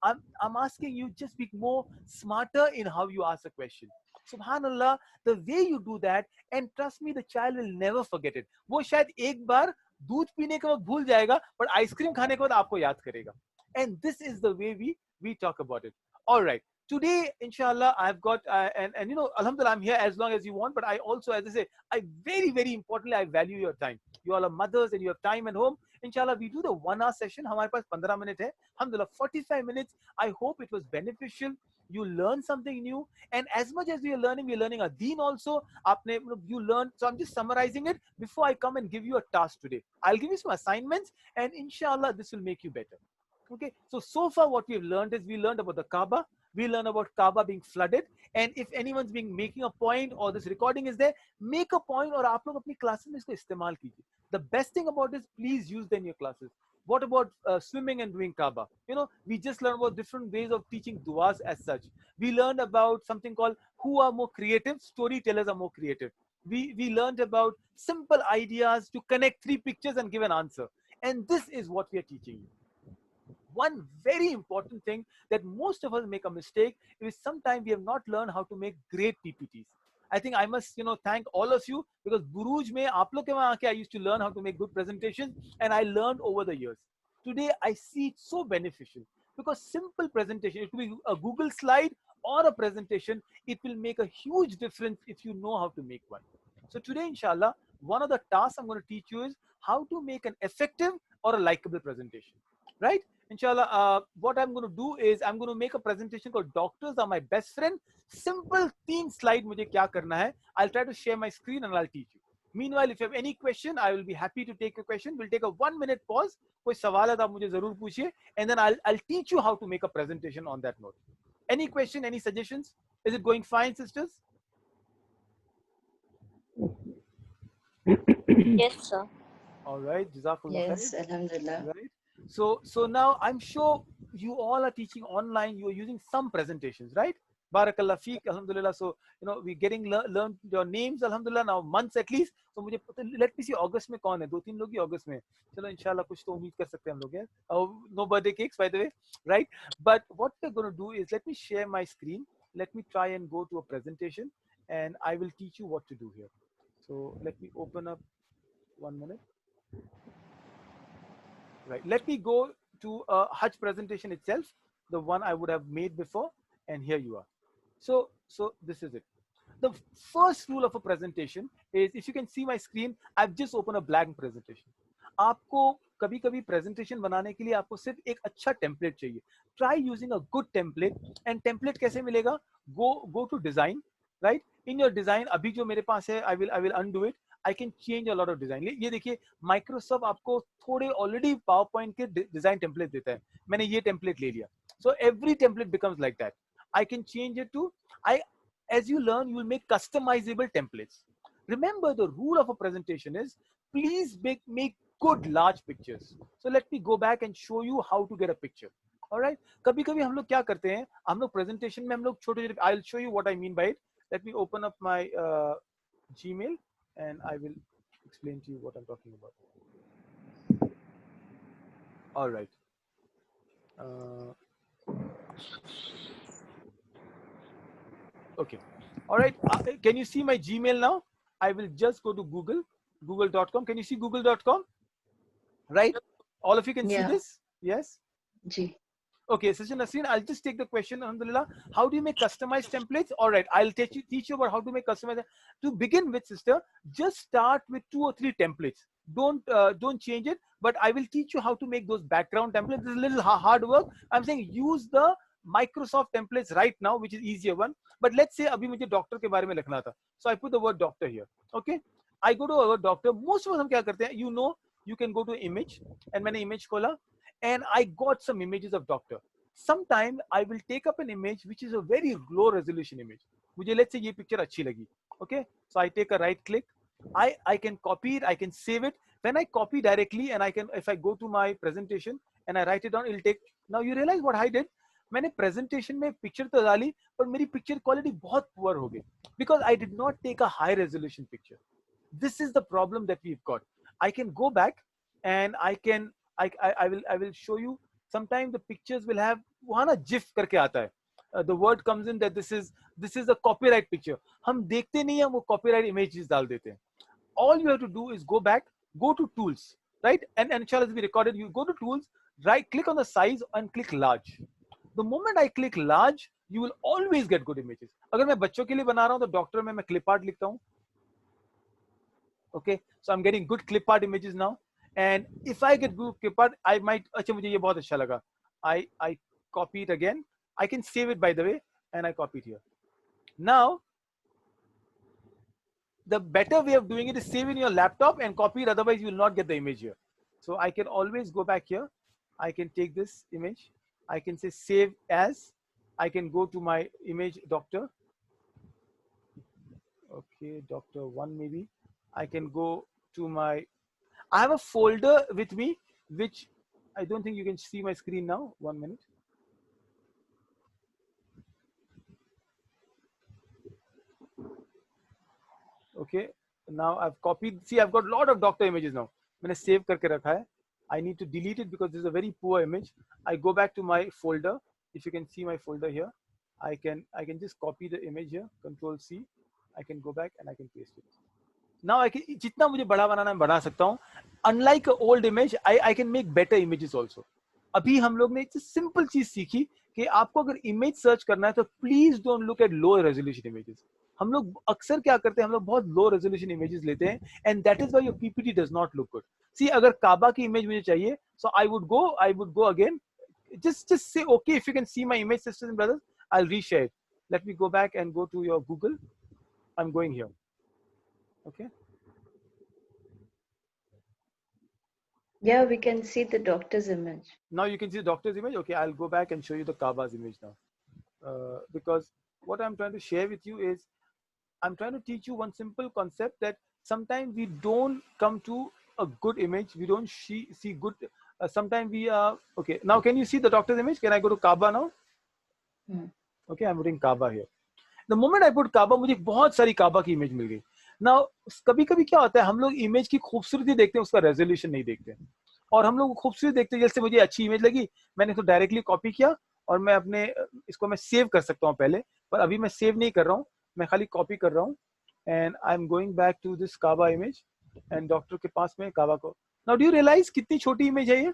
I'm asking you, just be more smarter in how you ask a question. Subhanallah, the way you do that, and trust me, the child will never forget it. वो शायद एक बार दूध पीने के वक्त भूल जाएगा, but ice cream खाने के बाद आपको याद करेगा. And this is the way we talk about it. All right. Today, inshallah, I've got, and alhamdulillah, I'm here as long as you want, but I also, as I say, I very, very importantly, I value your time. You all are mothers and you have time at home. Inshallah, we do the 1 hour session. हमारे पास 15 minutes है. Alhamdulillah, 45 minutes. I hope it was beneficial. You learn something new. And as much as we're learning a deen also. You learn. So I'm just summarizing it before I come and give you a task today. I'll give you some assignments and inshallah, this will make you better. Okay. So far what we've learned is we learned about the Kaaba. We learn about Kaaba being flooded, and if anyone's making a point or this recording is there, make a point और आप लोग अपनी classes में इसको इस्तेमाल कीजिए. The best thing about this, please use them in your classes. What about swimming and doing Kaaba? We just learned about different ways of teaching duas as such. We learned about something called who are more creative. Storytellers are more creative. We learned about simple ideas to connect 3 pictures and give an answer. And this is what we are teaching you. One very important thing that most of us make a mistake is sometimes we have not learned how to make great PPTs. I think I must, thank all of you because Buruj mein aap log ke wahan aake I used to learn how to make good presentations and I learned over the years. Today I see it so beneficial because simple presentation, it will be a Google slide or a presentation, it will make a huge difference if you know how to make one. So today, inshallah, one of the tasks I'm going to teach you is how to make an effective or a likable presentation, right? Inshallah, what I'm going to do is I'm going to make a presentation called Doctors Are My Best Friend. Simple 3 slide मुझे क्या करना है. I'll try to share my screen and I'll teach you. Meanwhile, if you have any question, I will be happy to take a question. We'll take a 1-minute pause. कोई सवाल है तो आप मुझे जरूर पूछिए. And then I'll teach you how to make a presentation on that note. Any question, any suggestions? Is it going fine, sisters? Yes, sir. All right. Jazakallah Yes, khair. alhamdulillah. Right. So now I'm sure you all are teaching online. You are using some presentations, right? Barakallah feek, alhamdulillah. So we're getting learn your names, alhamdulillah. Now months at least. So let me see August में कौन है. 2-3 लोग ही August में. चलो इंशाल्लाह कुछ तो उम्मीद कर सकते हैं हम लोग यार. No birthday cakes, by the way, right? But what we're going to do is let me share my screen. Let me try and go to a presentation, and I will teach you what to do here. So let me open up. 1 minute. Right. Let me go to a Hajj presentation itself, the one I would have made before, and here you are. So this is it. The first rule of a presentation is, if you can see my screen, I've just opened a blank presentation. आपको कभी कभी presentation बनाने के लिए आपको सिर्फ एक अच्छा टेम्पलेट चाहिए. Try using a good template. And template कैसे मिलेगा? Go to design, right. In your design अभी जो मेरे पास है, I will undo it. I can change a lot of design. ये देखिए, माइक्रोसॉफ्ट आपको थोड़े ऑलरेडी पावर पॉइंट के डिजाइन टेम्पलेट देता है. मैंने ये टेम्पलेट ले लिया. So every template becomes like that. I can change it to, as you learn, you will make customizable templates. Remember, the rule of a presentation is please make good large pictures. So let me go back and show you how to get a picture. All right. कभी कभी हम लोग क्या करते हैं, हम लोग presentation में हम लोग छोटे छोटे, I'll show you what I mean by it. Let me open up my Gmail and I will explain to you what I'm talking about. All right. Okay. All right. Can you see my Gmail now? I will just go to google.com. Can you see google.com? Right? All of you can see this? Yes? Ji. Okay, Sister Nasreen, I'll just take the question, alhamdulillah. How do you make customized templates? All right, I'll teach you about how to make customized. To begin with, sister, just start with 2 or 3 templates. Don't change it, but I will teach you how to make those background templates. This is a little hard work. I'm saying use the Microsoft templates right now, which is easier one. But let's say अभी मुझे doctor के बारे में लिखना था, so I put the word doctor here. Okay, I go to our doctor. Most of us हम क्या करते हैं? You know, you can go to image, and मैंने image खोला, and I got some images of doctor. Sometime I will take up an image which is a very low resolution image. मुझे let's say ये picture अच्छी लगी. Okay, so I take a right click. I can copy it. I can save it. When I copy directly, and I can, if I go to my presentation and I write it down, it'll take. Now you realize what I did? मैंने presentation में picture तो डाली, पर मेरी picture quality बहुत poor हो गई, because I did not take a high resolution picture. This is the problem that we've got. I can go back and I will show you. Sometimes the pictures will have वहाँ ना GIF करके आता है. The word comes in that this is a copyright picture. हम देखते नहीं हैं, वो copyright images डाल देते हैं. All you have to do is go back, go to tools, right? And inshallah as we recorded, you go to tools, right click on the size and click large. The moment I click large, you will always get good images. अगर मैं बच्चों के लिए बना रहा हूँ तो doctor में मैं clip art लिखता हूँ. Okay, so I'm getting good clip art images now. And if I get good clip art, I might, अच्छा मुझे ये बहुत अच्छा लगा. I copy it again. I can save it by the way, and I copy it here. Now, the better way of doing it is save in your laptop and copy it. Otherwise, you will not get the image here. So I can always go back here. I can take this image. I can say save as. I can go to my image doctor. Okay, doctor 1 maybe. I can go to my, I have a folder with me, which I don't think you can see my screen now. 1 minute. Okay, now I've copied. See, I've got a lot of doctor images now. मैंने save करके रखा है. I need to delete it because this is a very poor image. I go back to my folder. If you can see my folder here, I can just copy the image here. Control C. I can go back and I can paste it. Now I can, जितना मुझे बड़ा बनाना मैं बना सकता हूँ. Unlike an old image, I can make better images also. अभी हम लोग ने एक simple चीज सीखी कि आपको अगर image search करना है तो please don't look at low resolution images. हम लोग अक्सर क्या करते हैं, हम लोग बहुत low resolution images लेते हैं, and that is why your PPT does not look good. See, अगर काबा की image मुझे चाहिए, so I would go again. Just say okay. If you can see my image, sisters and brothers, I'll reshare it. Let me go back and go to your Google. I'm going here. Okay. Yeah, we can see the doctor's image. Now you can see the doctor's image. Okay, I'll go back and show you the Kaaba's image now. Because what I'm trying to share with you is, I'm trying to teach you one simple concept that sometimes we don't come to a good image. We don't see good. Sometimes we are, okay. Now, can you see the doctor's image? Can I go to Kaaba now? Okay, I'm putting Kaaba here. The moment I put Kaaba, मुझे बहुत सारी Kaaba की image मिल गई. Now, कभी-कभी क्या होता है, हम लोग image की खूबसूरती देखते हैं, उसका resolution नहीं देखते हैं. और हम लोग खूबसूरती देखते हैं, जैसे मुझे अच्छी image लगी, मैंने इसको directly copy किया और मैं अपने इसको मैं save कर सकता हूँ पहले, पर अभी मैं save नहीं कर रहा हूँ, मैं खाली copy कर रहा हूँ. And I'm going back to this Kaaba image and doctor के पास में Kaaba को. Now, do you realize कितनी छोटी image है ये?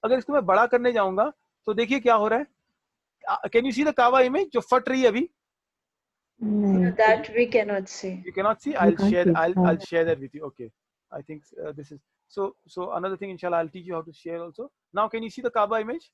अगर इसको मैं बड़ा करने जाऊँगा, तो देखिए क्या हो रहा है. Can you see the Kaaba image जो फट रही है अभी? That we cannot see. You cannot see. I'll share that with you. Okay. I think this is. So another thing, inshallah, I'll teach you how to share also. Now, can you see the Kaaba image?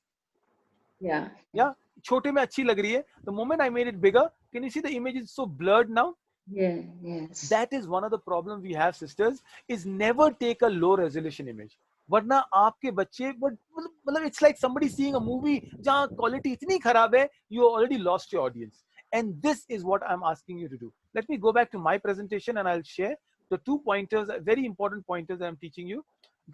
Yeah. Yeah. छोटे में अच्छी लग रही है. The moment I made it bigger, can you see the image is so blurred now? Yeah. Yes. That is one of the problems we have, sisters, is never take a low resolution image. वरना आपके बच्चे मतलब it's like somebody seeing a movie जहाँ quality इतनी खराब है, you already lost your audience. And this is what I'm asking you to do. Let me go back to my presentation and I'll share the 2 pointers, very important pointers that I'm teaching you.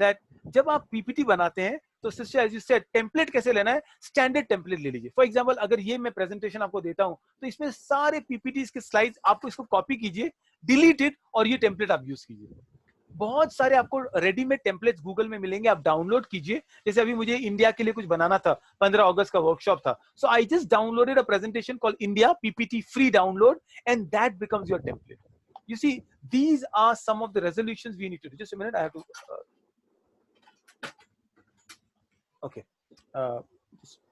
That जब आप PPT बनाते हैं तो sister, as you said, template कैसे लेना है? Standard template ले लीजिए. For example, अगर ये मैं presentation आपको देता हूँ तो इसमें सारे PPTs के slides आपको इसको copy कीजिए, delete it और ये template आप use कीजिए. बहुत सारे आपको रेडीमेड टेम्पलेट्स गूगल में मिलेंगे, आप डाउनलोड कीजिए. जैसे अभी मुझे इंडिया के लिए कुछ बनाना था, 15 अगस्त का वर्कशॉप था, so I just downloaded a presentation called India PPT free download and that becomes your template. You see, these are some of the resolutions we need to do. Just a minute, I have to okay,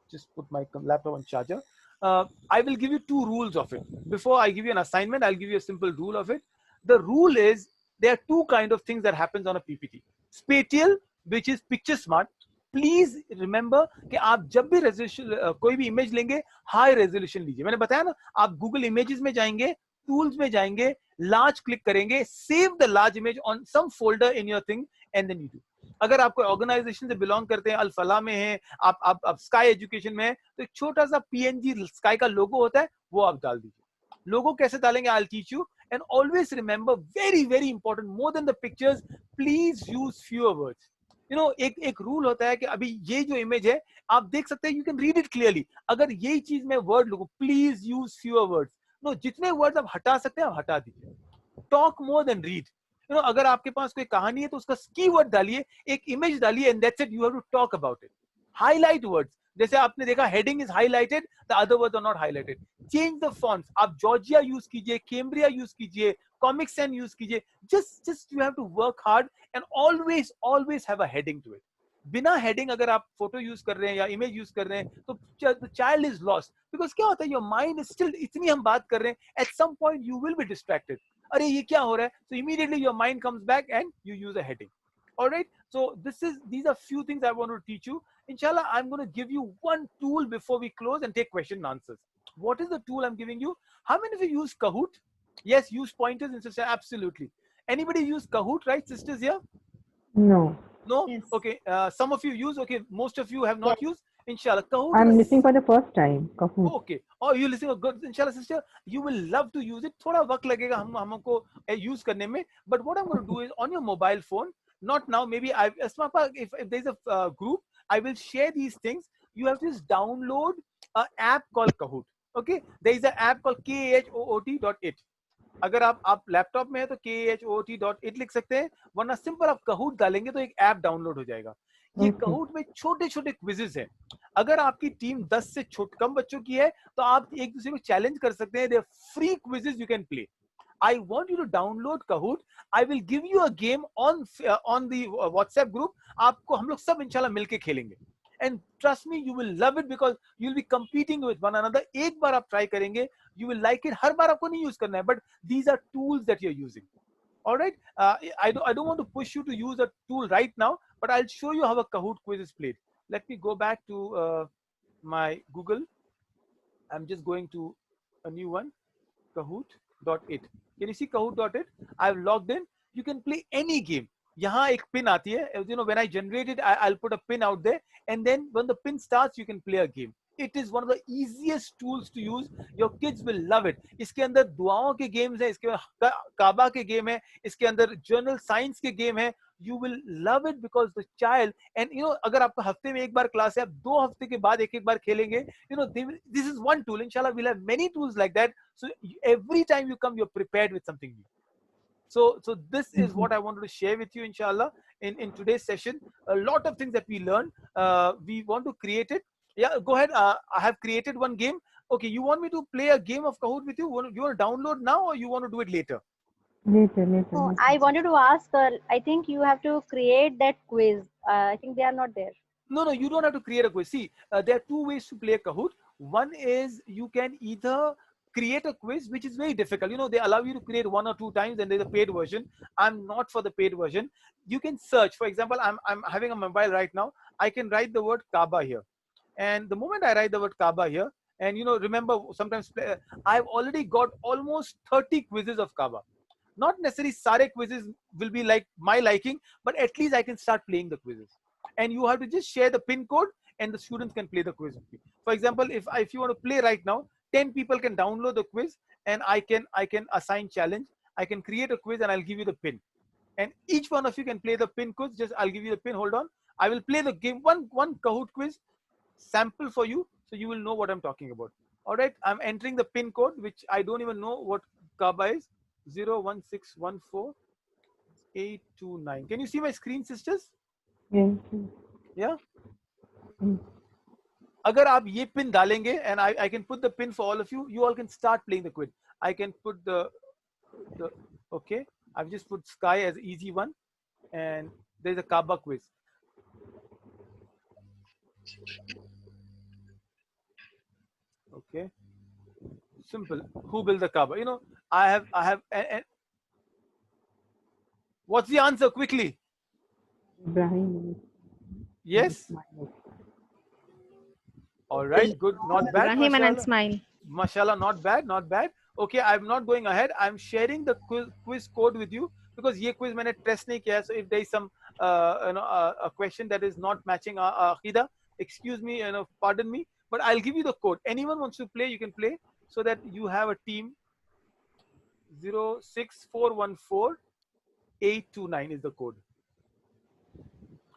just put my laptop on charger. I will give you 2 rules of it. Before I give you an assignment, I'll give you a simple rule of it. The rule is there are 2 kind of things that happens on a PPT. Spatial, which is picture smart. Please remember कि आप जब भी resolution कोई भी image लेंगे, high resolution लीजिए. मैंने बताया ना, आप Google Images में जाएंगे, tools में जाएंगे, large click करेंगे, save the large image on some folder in your thing and then you do. अगर आप कोई ऑर्गेनाइजेशन से बिलोंग करते हैं, अल-फलाह में है, आप स्काई एजुकेशन में है, तो एक छोटा सा PNG स्काई का लोगो होता है, वो आप डाल दीजिए. लोगो कैसे डालेंगे, I'll teach you. And always remember, very very important, more than the pictures, please use fewer words. You know, एक रूल होता है कि अभी ये जो इमेज है आप देख सकते हैं, you can read it clearly. अगर यही चीज मैं वर्ड लिखूं, please use fewer words. No, जितने वर्ड्स आप हटा सकते हैं आप हटा दीजिए. Talk more than read. You know, अगर आपके पास कोई कहानी है तो उसका कीवर्ड डालिए, एक इमेज डालिए, and that's it. You have to talk about it. Highlight words. जैसे आपने देखा heading is highlighted, the other words are not highlighted. Change the fonts. आप Georgia use कीजिए, Cambria use कीजिए, Comic Sans use कीजिए. Just you have to work hard and always have a heading to it. बिना heading अगर आप photo use कर रहे हैं या इमेज यूज कर रहे हैं तो the child is lost. Because क्या होता है, your mind is still, इतनी हम बात कर रहे हैं, at some point you will be distracted. अरे ये क्या हो रहा है? So immediately your mind comes back and you use a heading. All right, so these are few things I want to teach you. Inshallah, I'm going to give you one tool before we close and take question and answers. What is the tool I'm giving you? How many of you use Kahoot? Yes, use pointers and sisters. Absolutely. Anybody use Kahoot, right, sisters here? No. No? Yes. Okay, some of you use. Okay, most of you have not used. Inshallah, Kahoot. I'm listening for the first time. Kahoot. Okay. Oh, you listening? Good. Inshallah, sister, you will love to use it. थोड़ा वक्त लगेगा हमको use करने में. But what I'm going to do is on your mobile phone. Not now. Maybe if there's a group, I will share these things. You have to just download an app called Kahoot. Okay. There is an app called kahoot.it. अगर आप laptop में है तो kahoot.it लिख सकते हैं, वरना simple आप Kahoot डालेंगे तो एक ऐप डाउनलोड हो जाएगा. ये Kahoot में छोटे छोटे क्विजेस हैं. अगर आपकी टीम 10 से कम बच्चों की है तो आप एक दूसरे को चैलेंज कर सकते हैं. They're free quizzes you can play. I want you to download Kahoot. I will give you a game on the WhatsApp group. आपको हम लोग सब इंशाल्लाह मिलके खेलेंगे. And trust me, you will love it because you'll be competing with one another. एक बार आप try करेंगे, you will like it. हर बार आपको नहीं use करना है, but these are tools that you're using. All right. I don't want to push you to use a tool right now, but I'll show you how a Kahoot quiz is played. Let me go back to my Google. I'm just going to a new one, Kahoot.it. Can you see Kahoot.it? I've logged in. You can play any game. यहाँ एक pin आती है. You know, when I generate it, I'll put a pin out there, and then when the pin starts, you can play a game. It is one of the easiest tools to use. Your kids will love it. इसके अंदर दुआओं के games हैं, इसके अंदर काबा के game है, इसके अंदर जर्नल साइंस के गेम है. You will love it because the child, and you know, अगर आपका हफ्ते में एक बार क्लास है, आप 2 हफ्ते के बाद एक बार खेलेंगे. You know, this is one tool. Inshallah, we'll have many tools like that. So every time you come, you're prepared with something new. So this is what I wanted to share with you, inshallah, in today's session. A lot of things that we learned. We want to create it. Yeah, go ahead. I have created one game. Okay, you want me to play a game of Kahoot with you? You want to download now or you want to do it later? Later. No, I wanted to ask, I think you have to create that quiz. I think they are not there. No, you don't have to create a quiz. See, there are 2 ways to play Kahoot. One is you can either create a quiz which is very difficult. You know, they allow you to create 1 or 2 times, and there's a paid version. I'm not for the paid version. You can search. For example, I'm having a mobile right now. I can write the word Kaaba here, and the moment I write the word Kaaba here, and you know, remember, sometimes I've already got almost 30 quizzes of Kaaba. Not necessarily sare quizzes will be like my liking, but at least I can start playing the quizzes. And you have to just share the pin code, and the students can play the quiz with you. For example, if you want to play right now, 10 people can download the quiz, and I can assign challenge. I can create a quiz, and I'll give you the pin. And each one of you can play the pin quiz. Just I'll give you the pin. Hold on. I will play the game, one Kahoot quiz sample for you, so you will know what I'm talking about. All right. I'm entering the pin code, which I don't even know what Kaaba is. 01614-829. Can you see my screen, sisters? Yes. Yeah. Mm. Agar aap ye pin dalenge, and I can put the pin for all of you, you all can start playing the quiz. I can put the okay. I've just put Sky as easy one, and there's a Kaaba quiz. Okay. Simple. Who built the Kaaba? You know, I have and what's the answer quickly? Ibrahim. Yes. All right, good, not bad. Ibrahim and Mashallah. Smile. Mashallah, not bad, not bad. Okay, I'm not going ahead. I'm sharing the quiz code with you, because ये quiz मैंने test नहीं किया. So if there is some a question that is not matching our aqidah, excuse me, pardon me, but I'll give you the code. Anyone wants to play, you can play, so that you have a team. 06414-829 is the code.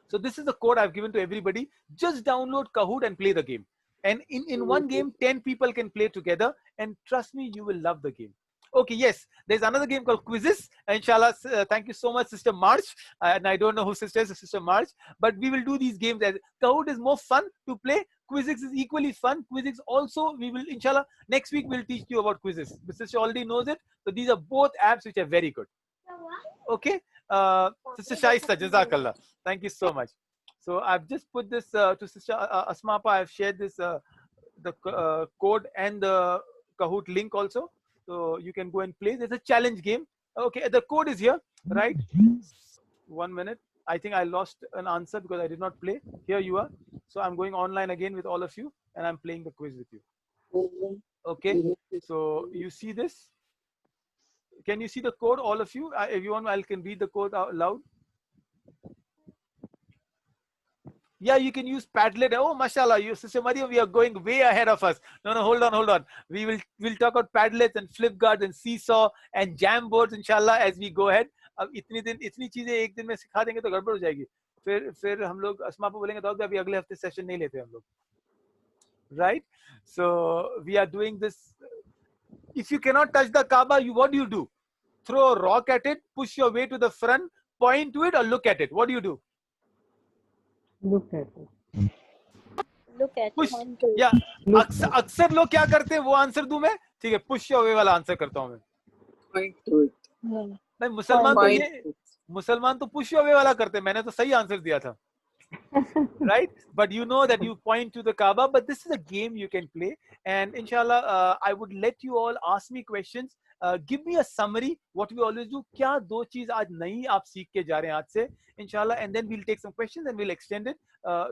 So this is the code I've given to everybody. Just download Kahoot and play the game. And in one game, 10 people can play together. And trust me, you will love the game. Okay, yes. There's another game called Quizzes. Inshallah, thank you so much, Sister March. And I don't know who Sister is, Sister March. But we will do these games. As Kahoot is more fun to play. Quizzes is equally fun. Quizzes also, we will, inshallah, next week we'll teach you about Quizzes. The sister already knows it. So these are both apps which are very good. Okay. Sister Shaista, Jazakallah. Thank you so much. So I've just put this to Sister Asmapa. I've shared this the code and the Kahoot link also, so you can go and play. There's a challenge game. Okay, the code is here, right? 1 minute. I think I lost an answer because I did not play. Here you are. So I'm going online again with all of you, and I'm playing the quiz with you. Okay. So you see this? Can you see the code, all of you? If you want, I can read the code out loud. Yeah, you can use Padlet. Oh, mashallah, you, Sister Mariam, we are going way ahead of us. No, hold on. We'll talk about Padlets and Flipguards and Seesaw and Jamboards, inshallah, as we go ahead. अब इतनी चीजें एक दिन में सिखा देंगे तो गड़बड़ हो जाएगी. फिर हम लोग अस्मा को बोलेंगे तो अभी अगले हफ्ते सेशन नहीं लेते हम लोग. Right? So we are doing this. If you cannot touch the Kaaba, what do? Throw a rock at it, push your way to the front, point to it, or look at it. What do? Look at it. Look at Push. it. Yeah. अक्सर लोग क्या करते हैं वो answer दूं मैं. ठीक है, push your way वाला आंसर करता हूं मैं. Point to it. नहीं, मुसलमान तो push your way वाला करते हैं. मैंने तो सही आंसर दिया था. Right? But you know that you point to the Kaaba, but this is a game you can play. And inshallah, I would let you all ask me questions. Give me a summary, what we always do. क्या दो चीज आज नई आप सीख के जा रहे हैं आज से, inshallah, and then we'll take some questions and we'll extend it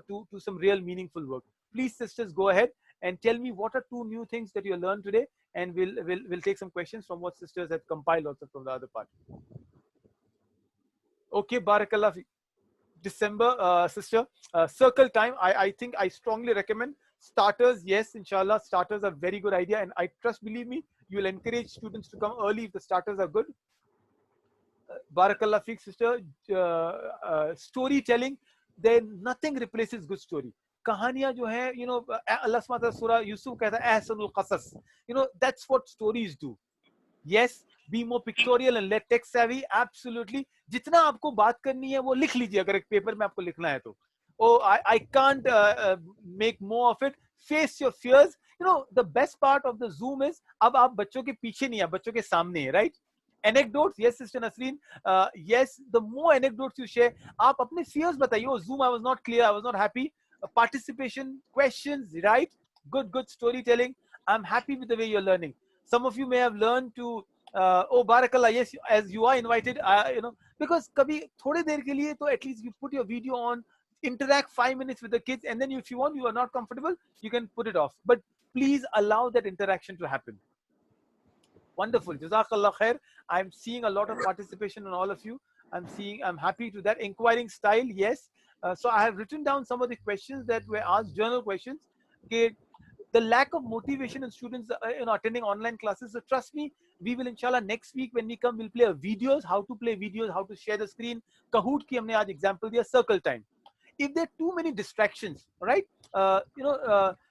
to some real meaningful work. Please, sisters, go ahead and tell me what are 2 new things that you learned today, and we'll take some questions from what sisters have compiled also from the other part. Okay, barakallah. December, sister, circle time. I think I strongly recommend starters. Yes, inshallah, starters are very good idea, and I trust, believe me, you will encourage students to come early if the starters are good. Barakallah fiqh, sister. Storytelling, then nothing replaces good story. कहानियां जो हैं, you know, Allah Subhanahu wa ta'ala surah Yusuf कहता है ahsanul qasas. You know, that's what stories do. Yes, be more pictorial and let text savvy. Absolutely. जितना आपको बात करनी है वो लिख लीजिए अगर एक पेपर में आपको लिखना है तो. Oh, I can't make more of it. Face your fears. You know, the best part of the Zoom is अब आप बच्चों के पीछे नहीं है, बच्चों के सामने है, right? Anecdotes, yes, Sister Nasreen. Yes, the more anecdotes you share, आप अपने fears बताइए. Oh, Zoom, I was not clear, I was not happy. Participation, questions, right? Good storytelling. I'm happy with the way you're learning. some of you may have learned to oh barakallah, yes, as you are invited, because kabhi thode der ke liye to at least you put your video on, interact 5 minutes with the kids, and then if you want, you are not comfortable, you can put it off, but please allow that interaction to happen. Wonderful. Jazakallah khair. I'm seeing a lot of participation in all of you. I'm happy to that. Inquiring style, yes. So I have written down some of the questions that were asked, journal questions. Okay. The lack of motivation in students attending online classes. So trust me, we will inshallah next week when we come, we'll play videos, how to play videos, how to share the screen. Kahoot ki humne aaj example diya, circle time. If there are too many distractions, right?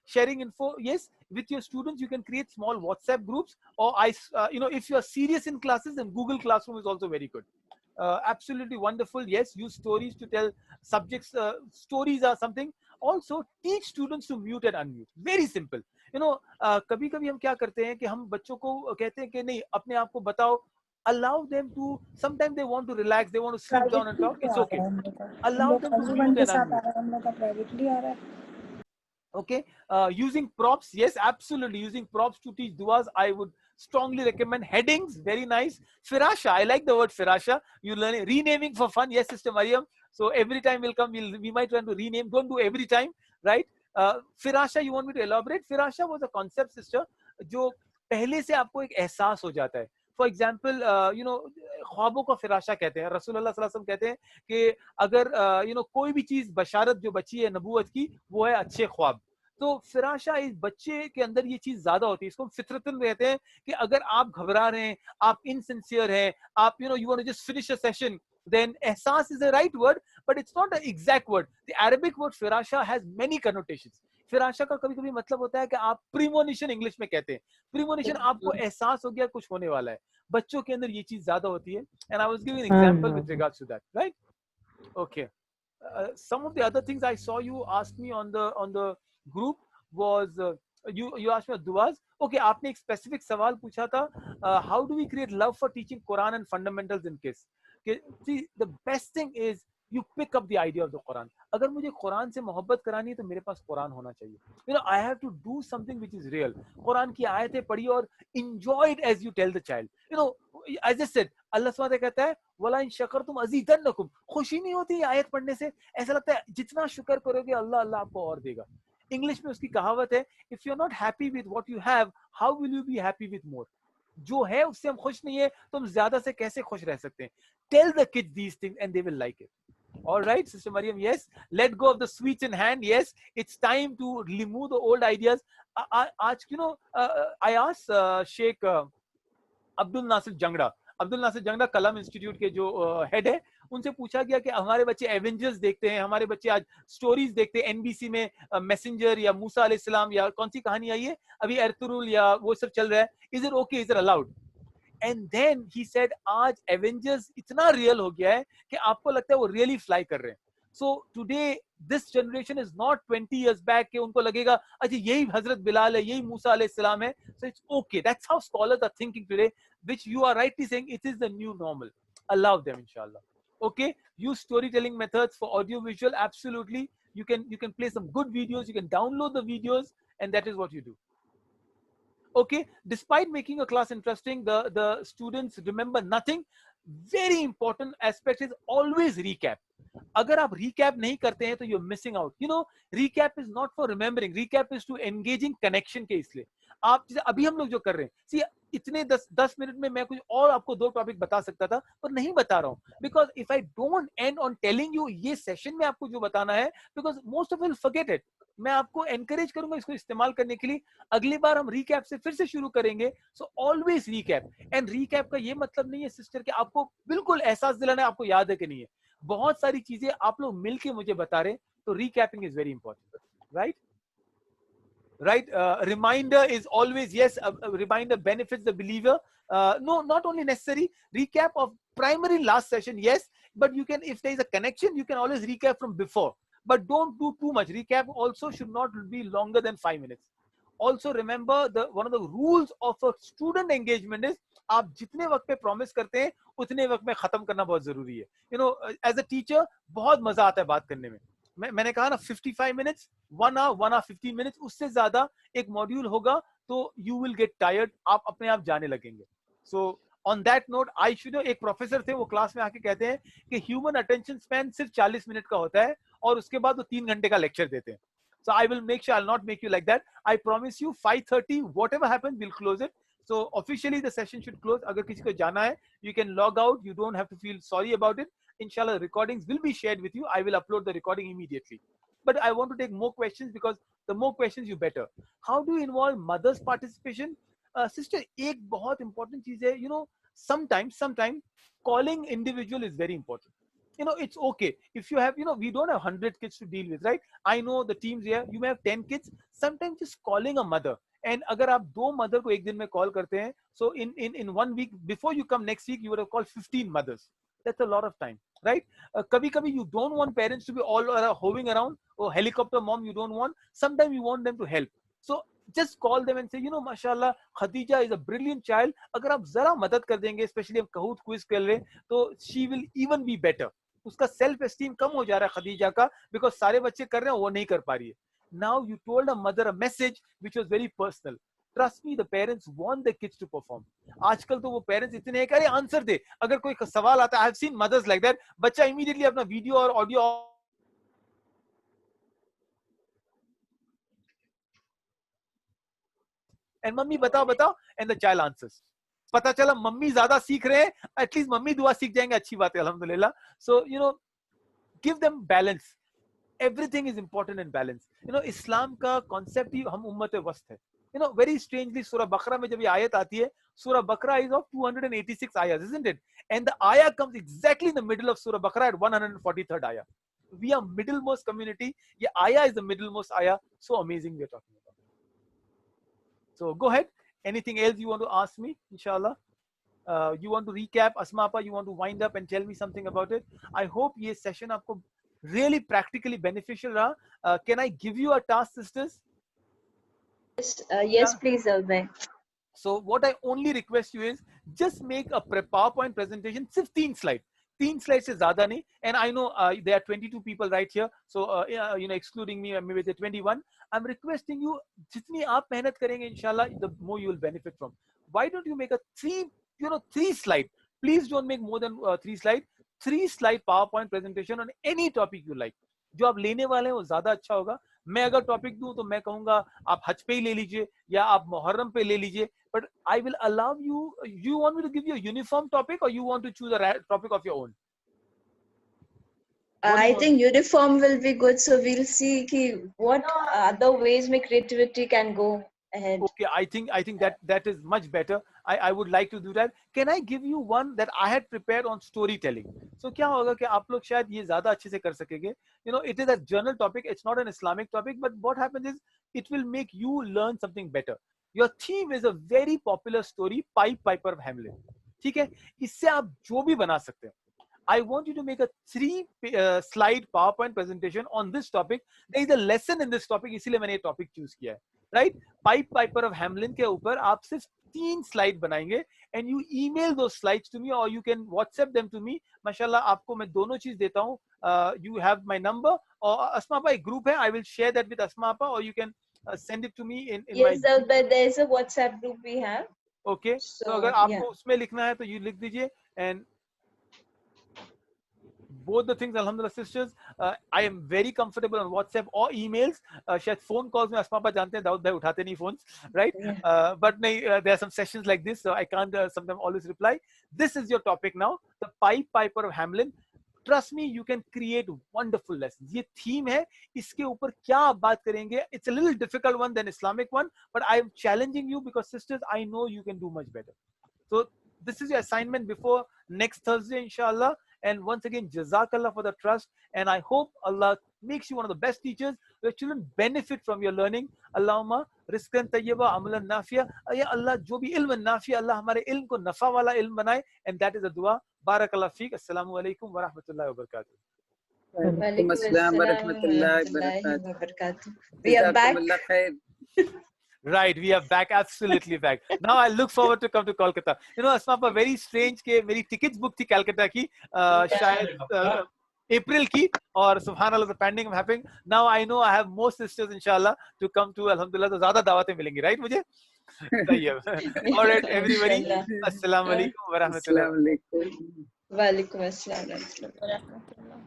Sharing info, yes, with your students, you can create small WhatsApp groups, or if you are serious in classes, then Google Classroom is also very good. Absolutely wonderful. Yes, use stories to tell subjects. Stories are something. Also, teach students to mute and unmute. Very simple. कभी-कभी हम क्या करते हैं कि हम बच्चों को कहते हैं कि नहीं, अपने आप को बताओ. Allow them to. Sometimes they want to relax. They want to sit down and talk. It's okay. Allow them to mute and unmute. Okay. Using props. Yes, absolutely. Using props to teach duas. I would strongly recommend. Headings. Very nice. Firasha. I like the word firasha. You learn it. Renaming for fun. Yes, Sister Mariam. So every time we'll come, we might try to rename. Don't do every time, right? Firasha, you want me to elaborate? Firasha was a concept, sister, जो पहले से आपको एक एहसास हो जाता है. For example, ख्वाबों को फिराशा कहते हैं. रसूलुल्लाह सल्लल्लाहु अलैहि वसल्लम कहते हैं कि अगर कोई भी चीज बशारत जो बची है नबूवत की, वो है अच्छे ख्वाब. तो फिराशा इस बच्चे के अंदर ये चीज ज्यादा होती है. इसको फितरतन कहते हैं कि अगर आप घबरा रहे हैं, आप इनसिंसियर हैं, आप you want to just finish a session, then ehsas is the right word, but it's not the exact word. The Arabic word firasha has many connotations. फिराशा का कभी-कभी मतलब होता है कि आप प्रीमोनिशन इंग्लिश में कहते हैं. प्रीमोनिशन आपको एहसास हो गया कुछ होने वाला है. बच्चों के अंदर ये चीज ज्यादा होती है. And I was giving an example with regards to that, right? Okay. Some of the other things I saw you ask me on the group was you asked me duas. Okay, आपने एक specific सवाल पूछा था. How do we create love for teaching Quran and fundamentals in kids? See, the best thing is you pick up the idea of the Quran. अगर मुझे कुरान से मोहब्बत करानी है तो मेरे पास कुरान होना चाहिए. I have to do something which is real. Quran की आयतें पढ़िए और enjoy it as you tell the child. As I said, अल्लाह सुब्हानहू कहता है वला इन शकरतुम अज़ीदन्नकुम. खुशी नहीं होती ये आयत पढ़ने से? ऐसा लगता है जितना शुक्र करोगे अल्लाह आपको और देगा. इंग्लिश में उसकी कहावत है, if you're not happy with what you have, how will you be happy with more? जो है उससे हम खुश नहीं है तो हम ज्यादा से कैसे खुश रह सकते हैं? Tell the kids these things and they will like it. All right, Sister Mariam, yes. Let go of the sweets in hand. Yes, it's time to remove the old ideas. I asked Sheikh Abdul Nasir Jangda. Abdul Nasir Jangra कलम institute के जो head है, उनसे पूछा गया कि हमारे बच्चे एवेंजर्स देखते हैं, हमारे बच्चे आज स्टोरीज देखते हैं, एनबीसी में मैसेंजर या मूसा अलैहिस्सलाम या कौन सी कहानी आई है अभी, एर्तुरुल या वो सब चल रहा है, is it okay, is it allowed? And then he said आज एवेंजर्स इतना रियल हो गया है कि आपको लगता है वो रियली फ्लाई कर रहे हैं. So today this generation is not 20 years back कि उनको लगेगा अच्छा यही हजरत बिलाल है, यही मूसा अलैहिस्सलाम है. So it's okay. That's how scholars are thinking today, which you are rightly saying it is the new normal. Allow them, inshallah. Okay, use storytelling methods for audio visual. Absolutely, you can play some good videos, you can download the videos, and that is what you do. Okay, despite making a class interesting, the students remember nothing. Very important aspect is always recap. अगर आप recap नहीं करते हैं तो you're missing out. Recap is not for remembering. Recap is to engaging connection के इसलिए. आप जैसे अभी हम लोग जो कर रहे हैं, see, इतने 10 मिनट में मैं कुछ और आपको 2 टॉपिक बता सकता था, पर नहीं बता रहा हूँ. Because if I don't end on telling you ये सेशन में आपको जो बताना है, because most of you will forget it. मैं आपको एनकरेज करूंगा इसको इस्तेमाल करने के लिए. अगली बार हम रीकैप से फिर से शुरू करेंगे. So always recap. And recap का ये मतलब नहीं है सिस्टर कि आपको बिल्कुल एहसास दिलाना है आपको याद है कि नहीं है. बहुत सारी चीजें आप लोग मिलके मुझे बता रहे हैं, तो recapping is very important. Right. Reminder is always, yes, reminder benefits the believer. No, not only necessary. Recap of primary last session, yes, but you can, if there is a connection, you can always recap from before. But don't do too much. Recap also should not be longer than 5 minutes. Also remember, one of the rules of a student engagement is आप जितने वक्त पे promise करते हैं उतने वक्त में खत्म करना बहुत जरूरी है. As a teacher बहुत मजा आता है बात करने में. मैंने कहा ना 55 minutes, 1 hour, 1 hour 15 minutes, उससे ज्यादा एक मॉड्यूल होगा तो you will get tired, आप अपने आप जाने लगेंगे. So on that note, I should know, एक प्रोफेसर थे, वो क्लास में आके कहते हैं कि ह्यूमन अटेंशन स्पैन सिर्फ 40 मिनट का होता है और उसके बाद वो 3 घंटे का लेक्चर देते हैं. So I will make sure I'll not make you like that. I promise you 5:30, whatever happens, we'll close it. So officially the session should close. अगर किसी को जाना है, you can log out. You don't have to feel sorry about it. Inshallah, recordings will be shared with you. I will upload the recording immediately. But I want to take more questions because the more questions, you better. How do you involve mothers' participation? Sister, एक बहुत important चीज है. You know, sometimes calling individual is very important. You know, it's okay if you have, you know, we don't have 100 kids to deal with, right? I know the teams here, you may have 10 kids. Sometimes just calling a mother, and अगर आप 2 mother को एक दिन में call करते हैं, so in 1 week, before you come next week, you would have called 15 mothers. That's a lot of time, right? कभी-कभी you don't want parents to be all hovering around, or helicopter mom you don't want. Sometimes you want them to help. So just call them and say, you know, mashallah, Khadija is a brilliant child. अगर आप जरा मदद कर देंगे, especially हम Kahoot quiz कर रहे हैं, तो she will even be better. उसका सेल्फ एस्टीम कम हो जा रहा है खदीजा का, बिकॉज सारे बच्चे कर रहे हैं, वो नहीं कर पा रही है. Now you told a mother a message which was very personal. Trust me, the parents want the kids to perform. आजकल तो वो पेरेंट्स इतने हैं कि अरे आंसर दे, अगर कोई सवाल आता है, I have seen mothers like that, बच्चा इमीडिएटली अपना वीडियो और ऑडियो एंड मम्मी बताओ एंड द चाइल्ड आंसर्स. पता चला मम्मी ज्यादा सीख रहे हैं, एटलीस्ट मम्मी दुआ सीख जाएंगे, अच्छी बात है, अल्हम्दुलिल्लाह. So you know, give them balance. Everything is important in balance. You know, Islam का कॉन्सेप्ट ही हम उम्मत वस्त है. यू नो, वेरी स्ट्रेंजली सूरह बकरा में जब ये आयत आती है, सूरह बकरा इज ऑफ 286 आयत, isn't it? And the ayah comes exactly in the middle of surah Baqarah at 143rd ayah. We are middlemost community. ये ayah is the middlemost ayah. So amazing we are talking about. So go ahead. Anything else you want to ask me? Inshallah. You want to recap, Asma Appa? You want to wind up and tell me something about it? I hope ये session आपको really practically beneficial रहा. Can I give you a task, sisters? Yes, please, Albay. So what I only request you is just make a PowerPoint presentation, सिर्फ 3 slide. 3 slides से ज़्यादा नहीं. And I know there are 22 people right here. So you know, excluding me, maybe there 21. I'm requesting you, जितनी आप मेहनत करेंगे, inshallah, the more you will benefit from. Why don't you make a 3 slide? Please don't make more than 3 slide. 3 slide PowerPoint presentation on any topic you like. जो आप लेने वाले हैं वो ज़्यादा अच्छा होगा. मैं अगर टॉपिक दूं तो मैं कहूंगा आप हज पे ही ले लीजिए या आप मुहर्रम पे ले लीजिए. But I will allow you. You want me to give you a uniform topic, or you want to choose a topic of your own? I think uniform will be good. So we'll see what other ways my creativity can go ahead. Okay, I think that is much better. I would like to do that. Can I give you one that I had prepared on storytelling? So क्या होगा कि आप लोग शायद ये ज़्यादा अच्छे से कर सकेंगे. You know, it is a journal topic. It's not an Islamic topic. But what happens is it will make you learn something better. Your theme is a very popular story, Piper of Hamelin. ठीक है, इससे आप जो भी बना सकते हैं. I want you to make a 3 slide PowerPoint presentation on this topic. There is a lesson in this topic, इसीलिए मैंने ये topic choose किया है. Right? Piper of Hamelin के ऊपर आप सिर्फ 3 slide बनाएंगे, and you email those slides to me, or you can WhatsApp them to me. माशाल्लाह आपको मैं दोनों चीज देता हूँ. You have my number, or Asma Appa एक group है. I will share that with Asma Appa, or you can send it to me in yes, my. But there is a WhatsApp group we have. Okay. So अगर आपको उसमें लिखना है तो you लिख दीजिए. And both the things, alhamdulillah, sisters, I am very comfortable on WhatsApp or emails. शायद phone calls में अस्मा आपा जानते हैं, दाऊद भाई उठाते नहीं phones, right? But नहीं, there are some sessions like this, so I can't sometimes always reply. This is your topic now, the Piper of Hamelin. Trust me, you can create wonderful lessons. ये theme है, इसके ऊपर क्या आप बात करेंगे? It's a little difficult one than Islamic one, but I am challenging you because sisters, I know you can do much better. So this is your assignment before next Thursday, inshallah. And once again, Jazakallah for the trust. And I hope Allah makes you one of the best teachers. Your children benefit from your learning. Allahumma rizqan tayyiba, amalan nafiya. Ya Allah, jo bhi ilm nafiya, Allah hamare ilm ko nafa wala ilm banaye. And that is the dua. Barakallah feek. Assalamu alaikum wa rahmatullahi wa barakatuh. Walaikum assalam wa rahmatullahi wa barakatuh. We are back. Right, we are back, absolutely back. Now I look forward to come to Kolkata. You know, Asma Appa, very strange के मेरी tickets book थी Calcutta की, शायद April की, और Subhanallah, the pandemic happening. Now I know I have more sisters inshallah to come to, alhamdulillah, तो ज़्यादा दावतें मिलेंगी, right मुझे? طيب. All right, everybody. Inshallah. Assalamu alaikum wa rahmatullah. Walaikum assalam. Warahmatullah.